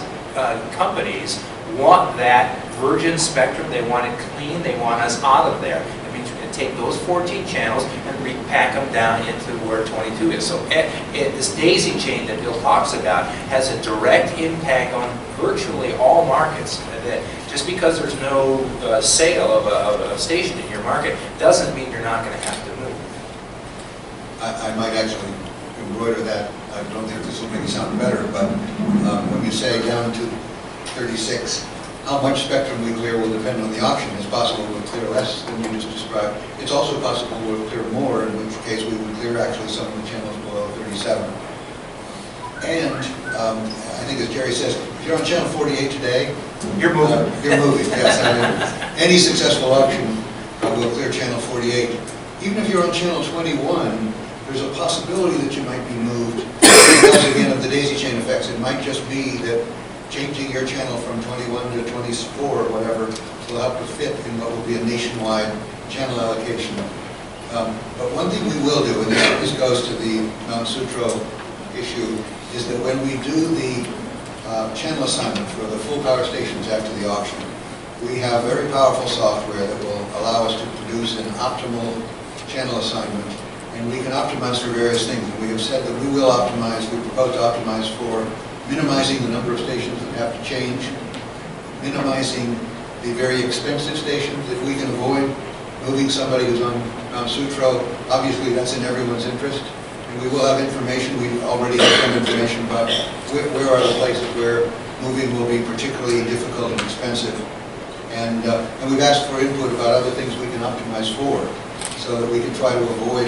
companies want that virgin spectrum. They want it clean. They want us out of there. That means we're going to take those 14 channels and repack them down into where 22 is. So this daisy chain that Bill talks about has a direct impact on virtually all markets. That just because there's no sale of a station in your market doesn't mean you're not going to have to move. I might actually embroider that. I don't think this will make it sound better, but when you say down to 36, how much spectrum we clear will depend on the auction. It's possible we'll clear less than you just described. It's also possible we'll clear more, in which case we would clear actually some of the channels below 37. And I think as Jerry says, if you're on channel 48 today, you're moving. You're moving, yes. I mean, any successful auction will clear channel 48. Even if you're on channel 21, there's a possibility that you might be moved. Because again, of the daisy chain effects, it might just be that changing your channel from 21 to 24 or whatever will help to fit in what will be a nationwide channel allocation. But one thing we will do, and this goes to the Mount Sutro issue, is that when we do the channel assignment for the full power stations after the auction, we have very powerful software that will allow us to produce an optimal channel assignment. And we can optimize for various things. And we have said that we will optimize, we propose to optimize for minimizing the number of stations that have to change, minimizing the very expensive stations. If we can avoid moving somebody who's on Mount Sutro, obviously that's in everyone's interest. And we will have information, we already have some information about where are the places where moving will be particularly difficult and expensive. And we've asked for input about other things we can optimize for, so that we can try to avoid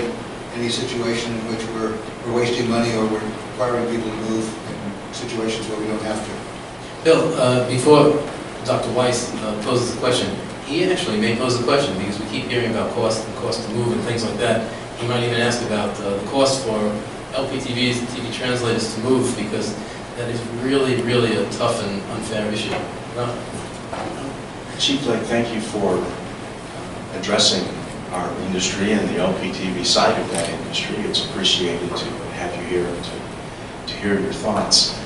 any situation in which we're wasting money or we're requiring people to move in situations where we don't have to. Bill, before Dr. Weiss poses the question, he actually may pose the question, because we keep hearing about cost and cost to move and things like that. He might even ask about the cost for LPTVs and TV translators to move, because that is really, really a tough and unfair issue. No? Chief Blake, thank you for addressing our industry and the LPTV side of that industry. It's appreciated to have you here and to hear your thoughts.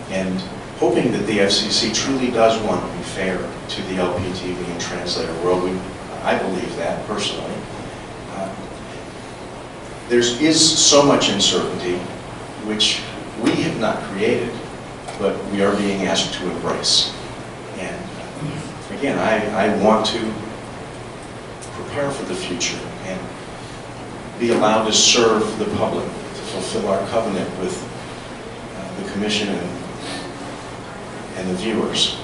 And hoping that the FCC truly does want to be fair to the LPTV and translator world. I believe that personally. There is so much uncertainty, which we have not created, but we are being asked to embrace. And again, I want to prepare for the future and be allowed to serve the public, to fulfill our covenant with the Commission and the viewers.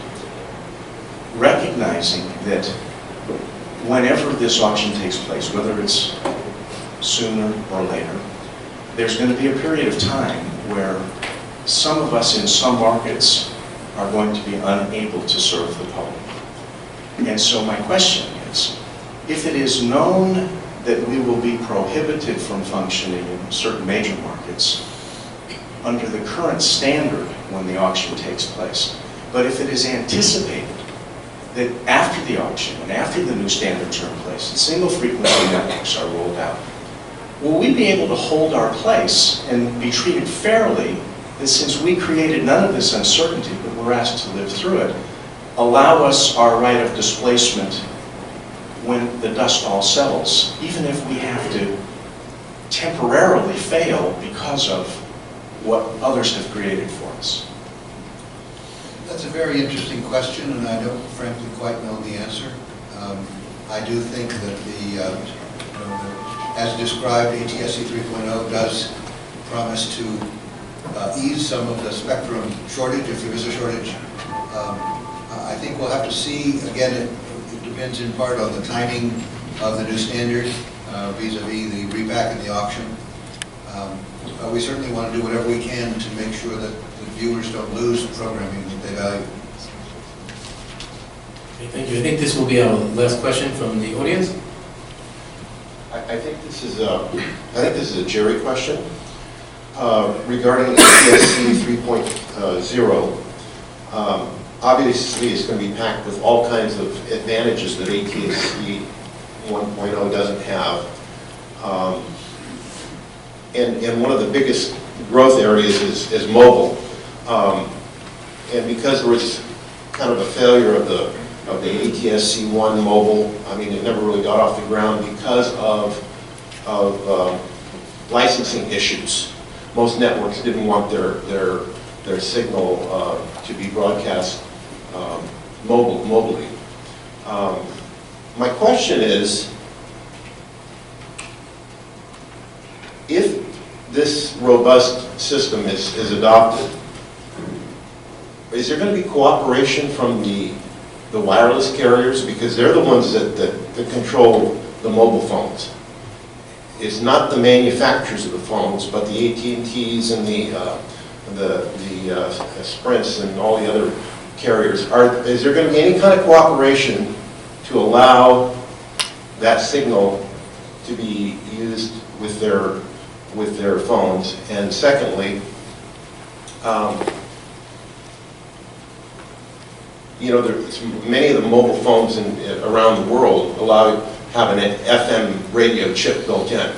Recognizing that whenever this auction takes place, whether it's sooner or later, there's going to be a period of time where some of us in some markets are going to be unable to serve the public. And so my question is, if it is known that we will be prohibited from functioning in certain major markets under the current standard when the auction takes place, but if it is anticipated that after the auction and after the new standards are in place and single frequency networks are rolled out, will we be able to hold our place and be treated fairly, that since we created none of this uncertainty, but we're asked to live through it, allow us our right of displacement when the dust all settles, even if we have to temporarily fail because of what others have created for us? That's a very interesting question, and I don't frankly quite know the answer. I do think that as described, ATSC 3.0 does promise to ease some of the spectrum shortage, if there is a shortage. I think we'll have to see, again, it depends in part on the timing of the new standard vis-a-vis the repack and the auction. We certainly want to do whatever we can to make sure that the viewers don't lose programming that they value. Okay, thank you. I think this will be our last question from the audience. I think this is a Jerry question regarding ATSC 3.0. Obviously, it's going to be packed with all kinds of advantages that ATSC 1.0 doesn't have. And one of the biggest growth areas is mobile. And because there was kind of a failure of the ATSC 1 mobile, I mean, it never really got off the ground because of licensing issues. Most networks didn't want their signal to be broadcast mobily. My question is, if this robust system is adopted, is there going to be cooperation from the wireless carriers? Because they're the ones that control the mobile phones. It's not the manufacturers of the phones, but the AT&Ts and the Sprints and all the other carriers. Is there going to be any kind of cooperation to allow that signal to be used with their phones? And secondly, you know, many of the mobile phones around the world have an FM radio chip built in.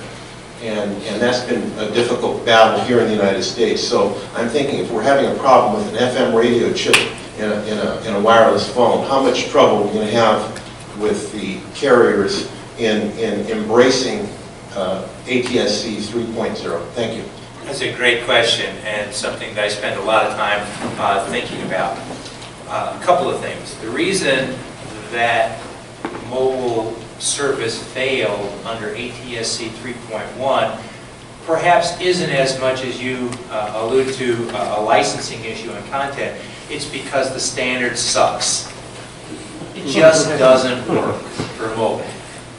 And that's been a difficult battle here in the United States. So I'm thinking, if we're having a problem with an FM radio chip in a wireless phone, how much trouble are we going to have with the carriers in embracing ATSC 3.0? Thank you. That's a great question, and something that I spend a lot of time thinking about. A couple of things. The reason that mobile service failed under ATSC 3.1 perhaps isn't as much as you allude to a licensing issue and content. It's because the standard sucks. It just doesn't work for mobile.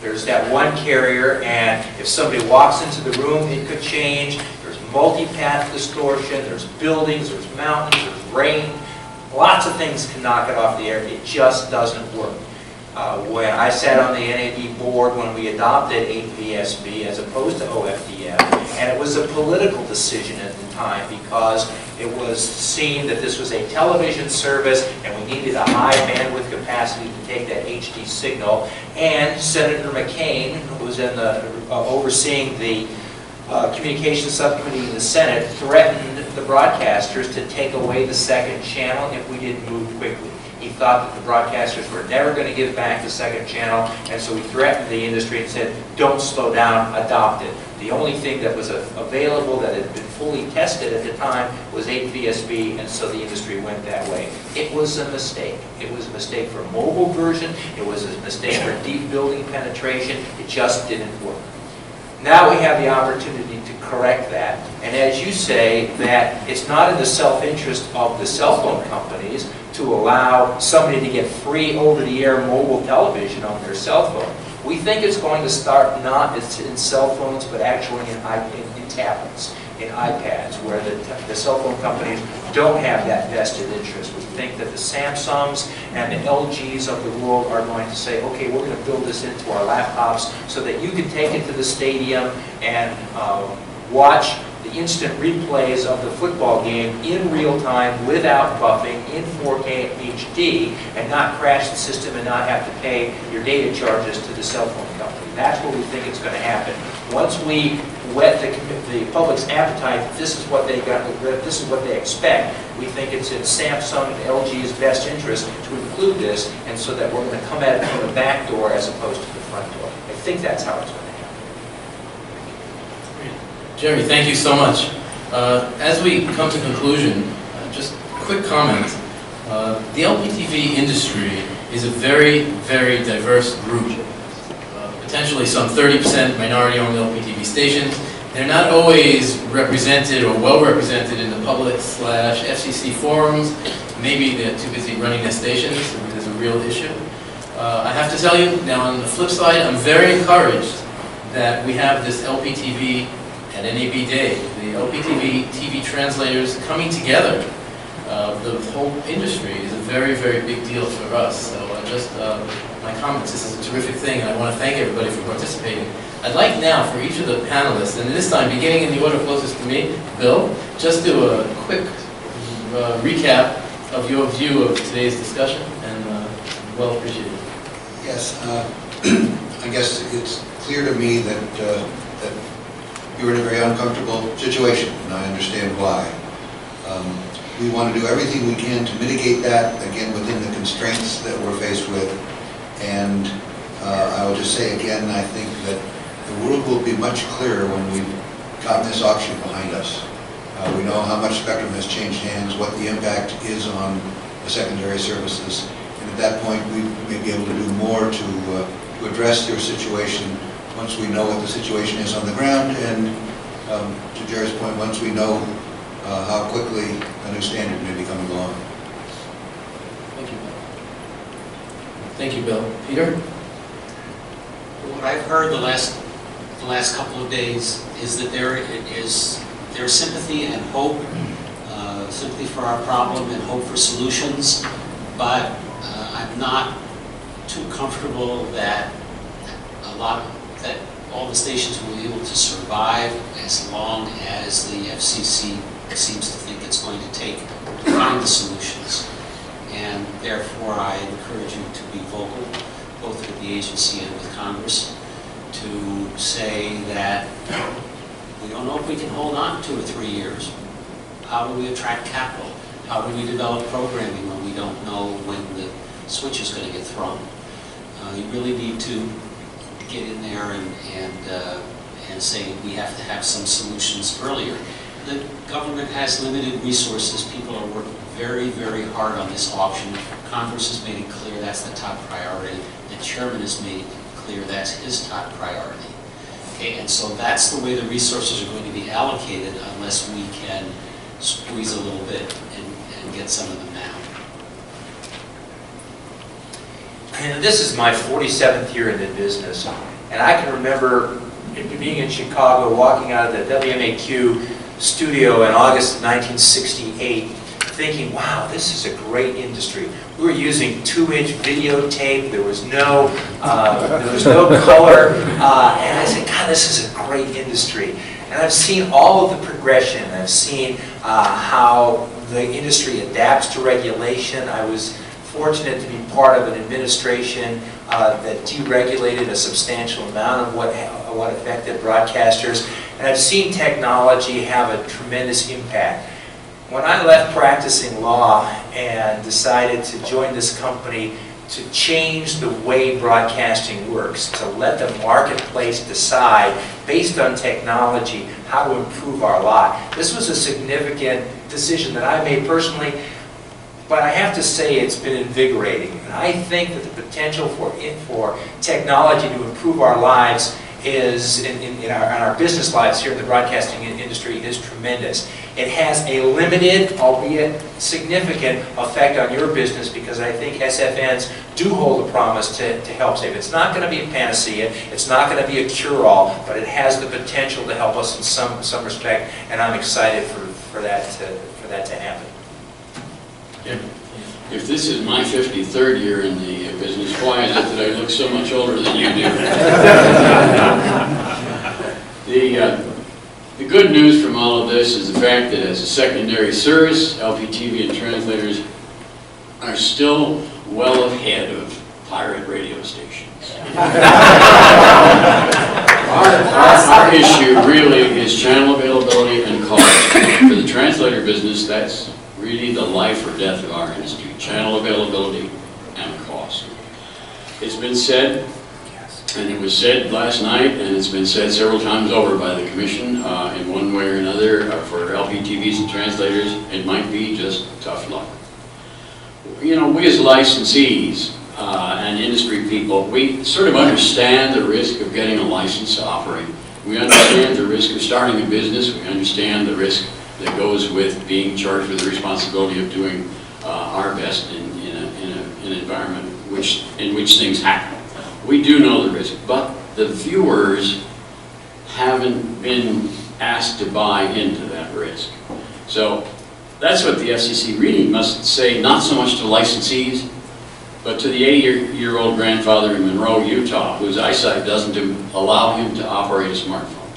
There's that one carrier, and if somebody walks into the room, it could change. There's multi-path distortion, there's buildings, there's mountains, there's rain. Lots of things can knock it off the air. It just doesn't work. When I sat on the NAB board when we adopted 8VSB as opposed to OFDM, and it was a political decision at the time because it was seen that this was a television service and we needed a high bandwidth capacity to take that HD signal, and Senator McCain, who was overseeing the Communications Subcommittee in the Senate, threatened the broadcasters to take away the second channel if we didn't move quickly. He thought that the broadcasters were never going to give back the second channel, and so he threatened the industry and said, don't slow down, adopt it. The only thing that was available that had been fully tested at the time was 8VSB, and so the industry went that way. It was a mistake. It was a mistake for mobile version. It was a mistake for deep building penetration. It just didn't work. Now we have the opportunity to correct that. And as you say, that it's not in the self-interest of the cell phone companies to allow somebody to get free over-the-air mobile television on their cell phone. We think it's going to start not in cell phones, but actually in tablets, in iPads, where the cell phone companies don't have that vested interest. We think that the Samsungs and the LGs of the world are going to say, okay, we're going to build this into our laptops so that you can take it to the stadium and watch the instant replays of the football game in real time without buffing in 4K HD and not crash the system and not have to pay your data charges to the cell phone company. That's what we think is going to happen. Once we whet the public's appetite, this is what they expect, we think it's in Samsung and LG's best interest to include this, and so that we're going to come at it from the back door as opposed to the front door. I think that's how it's going to happen. Jeremy, thank you so much. As we come to conclusion, just quick comment. The LPTV industry is a very, very diverse group. Potentially some 30% minority-owned LPTV stations. They're not always represented or well represented in the public/FCC forums. Maybe they're too busy running their stations. There's a real issue. I have to tell you, now on the flip side, I'm very encouraged that we have this LPTV at NAB Day. The LPTV TV translators coming together. The whole industry is a very, very big deal for us. So my comments, this is a terrific thing, and I want to thank everybody for participating. I'd like now for each of the panelists, and this time beginning in the order closest to me, Bill, just do a quick recap of your view of today's discussion, and well appreciated. Yes, I guess it's clear to me that you're in a very uncomfortable situation, and I understand why. We want to do everything we can to mitigate that, again, within the constraints that we're faced with. And I will just say again, I think that the world will be much clearer when we've gotten this auction behind us. We know how much spectrum has changed hands, what the impact is on the secondary services. And at that point, we may be able to do more to address your situation once we know what the situation is on the ground. And to Jerry's point, once we know how quickly a new standard may be coming along. Thank you, Bill. Thank you, Bill. Peter? What I've heard the last couple of days is that there is sympathy and hope, sympathy for our problem and hope for solutions, but I'm not too comfortable that all the stations will be able to survive as long as the FCC seems to think it's going to take to find the solutions. And therefore, I encourage you to be vocal, both with the agency and with Congress, to say that we don't know if we can hold on 2 or 3 years. How do we attract capital? How do we develop programming when we don't know when the switch is going to get thrown? You really need to get in there and say we have to have some solutions earlier. The government has limited resources. People are working very, very hard on this auction. Congress has made it clear that's the top priority. The chairman has made it clear that's his top priority. Okay, and so that's the way the resources are going to be allocated unless we can squeeze a little bit and get some of them now. And this is my 47th year in the business, and I can remember being in Chicago, walking out of the WMAQ studio in August of 1968, thinking, wow, this is a great industry. We were using 2-inch videotape, there was no color, and I said, God, this is a great industry. And I've seen all of the progression. I've seen how the industry adapts to regulation. I was fortunate to be part of an administration that deregulated a substantial amount of what affected broadcasters. And I've seen technology have a tremendous impact. When I left practicing law and decided to join this company to change the way broadcasting works, to let the marketplace decide, based on technology, how to improve our lot, this was a significant decision that I made personally, but I have to say it's been invigorating. And I think that the potential for technology to improve our lives is, in our business lives here in the broadcasting industry, is tremendous. It has a limited, albeit significant, effect on your business because I think SFNs do hold a promise to help save. It's not going to be a panacea, it's not going to be a cure-all, but it has the potential to help us in some respect, and I'm excited for that to happen. Yeah. If this is my 53rd year in the business, why is it that I look so much older than you do? The good news from all of this is the fact that as a secondary service, LPTV and translators are still well ahead of pirate radio stations. Our issue really is channel availability and cost. For the translator business, that's really the life or death of our industry, channel availability and cost. It's been said, and it was said last night, and it's been said several times over by the Commission in one way or another, for LPTVs and translators, it might be just tough luck. You know, we as licensees and industry people, we sort of understand the risk of getting a license to operate. We understand the risk of starting a business. We understand the risk that goes with being charged with the responsibility of doing our best in an environment in which things happen. We do know the risk, but the viewers haven't been asked to buy into that risk. So that's what the FCC really must say, not so much to licensees, but to the 80-year-old grandfather in Monroe, Utah, whose eyesight doesn't allow him to operate a smartphone.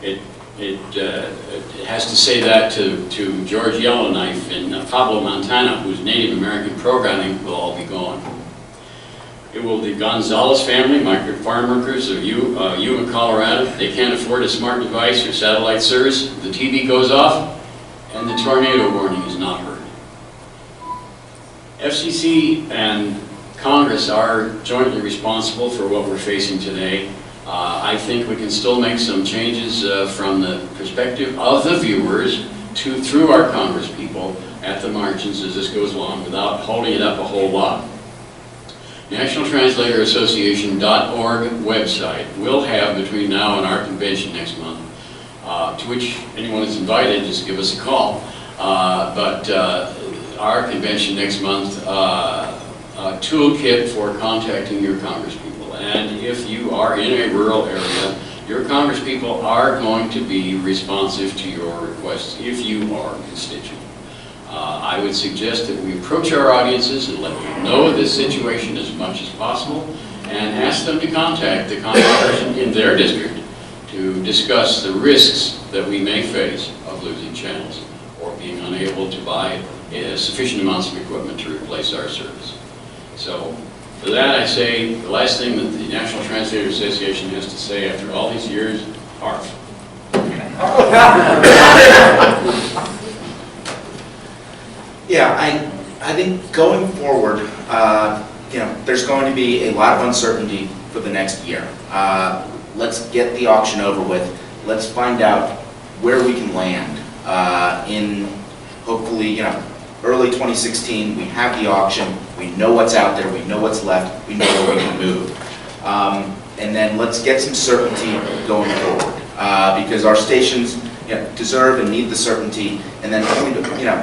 It has to say that to George Yellowknife in Pablo, Montana, whose Native American programming will all be gone. It will the Gonzalez family, migrant farm workers of Yuma, Colorado. They can't afford a smart device or satellite service. The TV goes off, and the tornado warning is not heard. FCC and Congress are jointly responsible for what we're facing today. I think we can still make some changes from the perspective of the viewers through our Congress people at the margins as this goes along without holding it up a whole lot. National Translator Association.org website will have between now and our convention next month, to which anyone is invited, just give us a call. But our convention next month, a toolkit for contacting your congresspeople. And if you are in a rural area, your congresspeople are going to be responsive to your requests if you are a constituent. I would suggest that we approach our audiences and let them know the situation as much as possible and ask them to contact the congressperson in their district to discuss the risks that we may face of losing channels or being unable to buy sufficient amounts of equipment to replace our service. So for that I say the last thing that the National Translator Association has to say after all these years, ARF. Yeah, I think going forward, you know, there's going to be a lot of uncertainty for the next year. Let's get the auction over with. Let's find out where we can land in hopefully, you know, early 2016. We have the auction. We know what's out there. We know what's left. We know where we can move. And then let's get some certainty going forward because our stations, you know, deserve and need the certainty. And then, you know,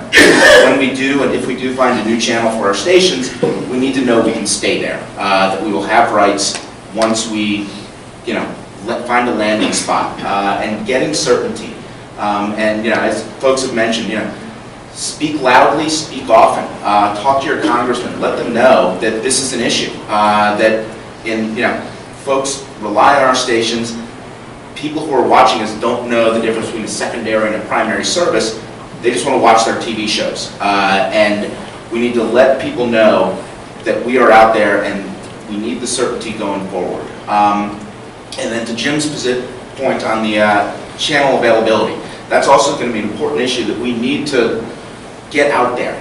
when we do and if we do find a new channel for our stations, we need to know we can stay there. That we will have rights once we, you know, find a landing spot and getting certainty. And you know, as folks have mentioned, you know, speak loudly, speak often. Talk to your congressman. Let them know that this is an issue. That you know, folks rely on our stations. People who are watching us don't know the difference between a secondary and a primary service. They just want to watch their TV shows. And we need to let people know that we are out there and we need the certainty going forward. And then to Jim's point on the channel availability, that's also going to be an important issue that we need to get out there.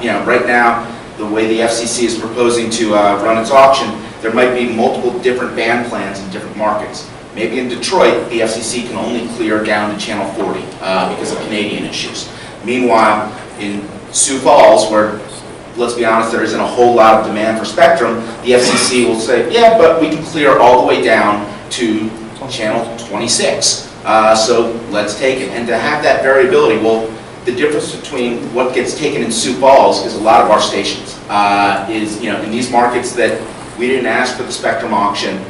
You know, right now, the way the FCC is proposing to run its auction, there might be multiple different band plans in different markets. Maybe in Detroit, the FCC can only clear down to channel 40 because of Canadian issues. Meanwhile, in Sioux Falls, where, let's be honest, there isn't a whole lot of demand for spectrum, the FCC will say, yeah, but we can clear all the way down to channel 26. So let's take it. And to have that variability, well, the difference between what gets taken in Sioux Falls is a lot of our stations. Is, you know, in these markets that we didn't ask for the spectrum auction,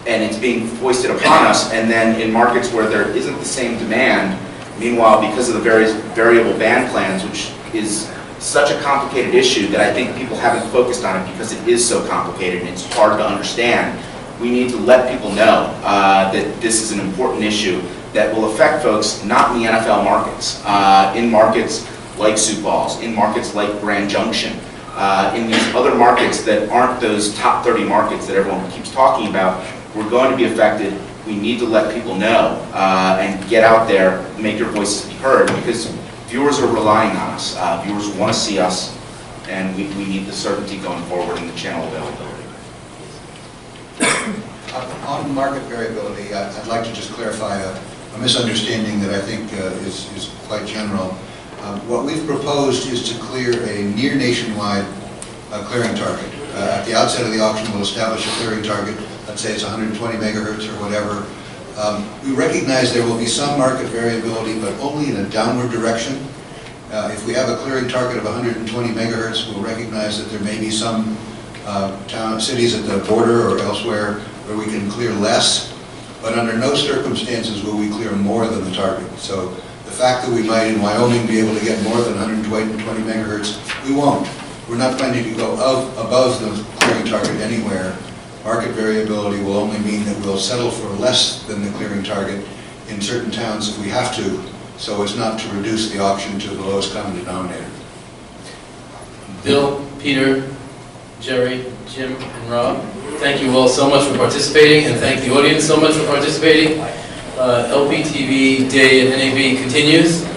and it's being foisted upon us, and then in markets where there isn't the same demand, meanwhile, because of the various variable band plans, which is such a complicated issue that I think people haven't focused on it because it is so complicated and it's hard to understand, we need to let people know that this is an important issue that will affect folks not in the NFL markets, in markets like Sioux Falls, in markets like Grand Junction, in these other markets that aren't those top 30 markets that everyone keeps talking about. We're going to be affected. We need to let people know and get out there, make your voices be heard, because viewers are relying on us. Viewers want to see us, and we need the certainty going forward in the channel availability. On market variability, I'd like to just clarify a misunderstanding that I think is quite general. What we've proposed is to clear a near nationwide clearing target. At the outset of the auction, we'll establish a clearing target. Let's say it's 120 megahertz or whatever. We recognize there will be some market variability, but only in a downward direction. If we have a clearing target of 120 megahertz, we'll recognize that there may be some cities at the border or elsewhere where we can clear less, but under no circumstances will we clear more than the target. So the fact that we might in Wyoming be able to get more than 120 megahertz, we won't. We're not planning to go above the clearing target anywhere. Market variability will only mean that we'll settle for less than the clearing target in certain towns if we have to, so as not to reduce the auction to the lowest common denominator. Bill, Peter, Jerry, Jim, and Rob, thank you all so much for participating, and thank the audience so much for participating. LPTV Day at NAB continues.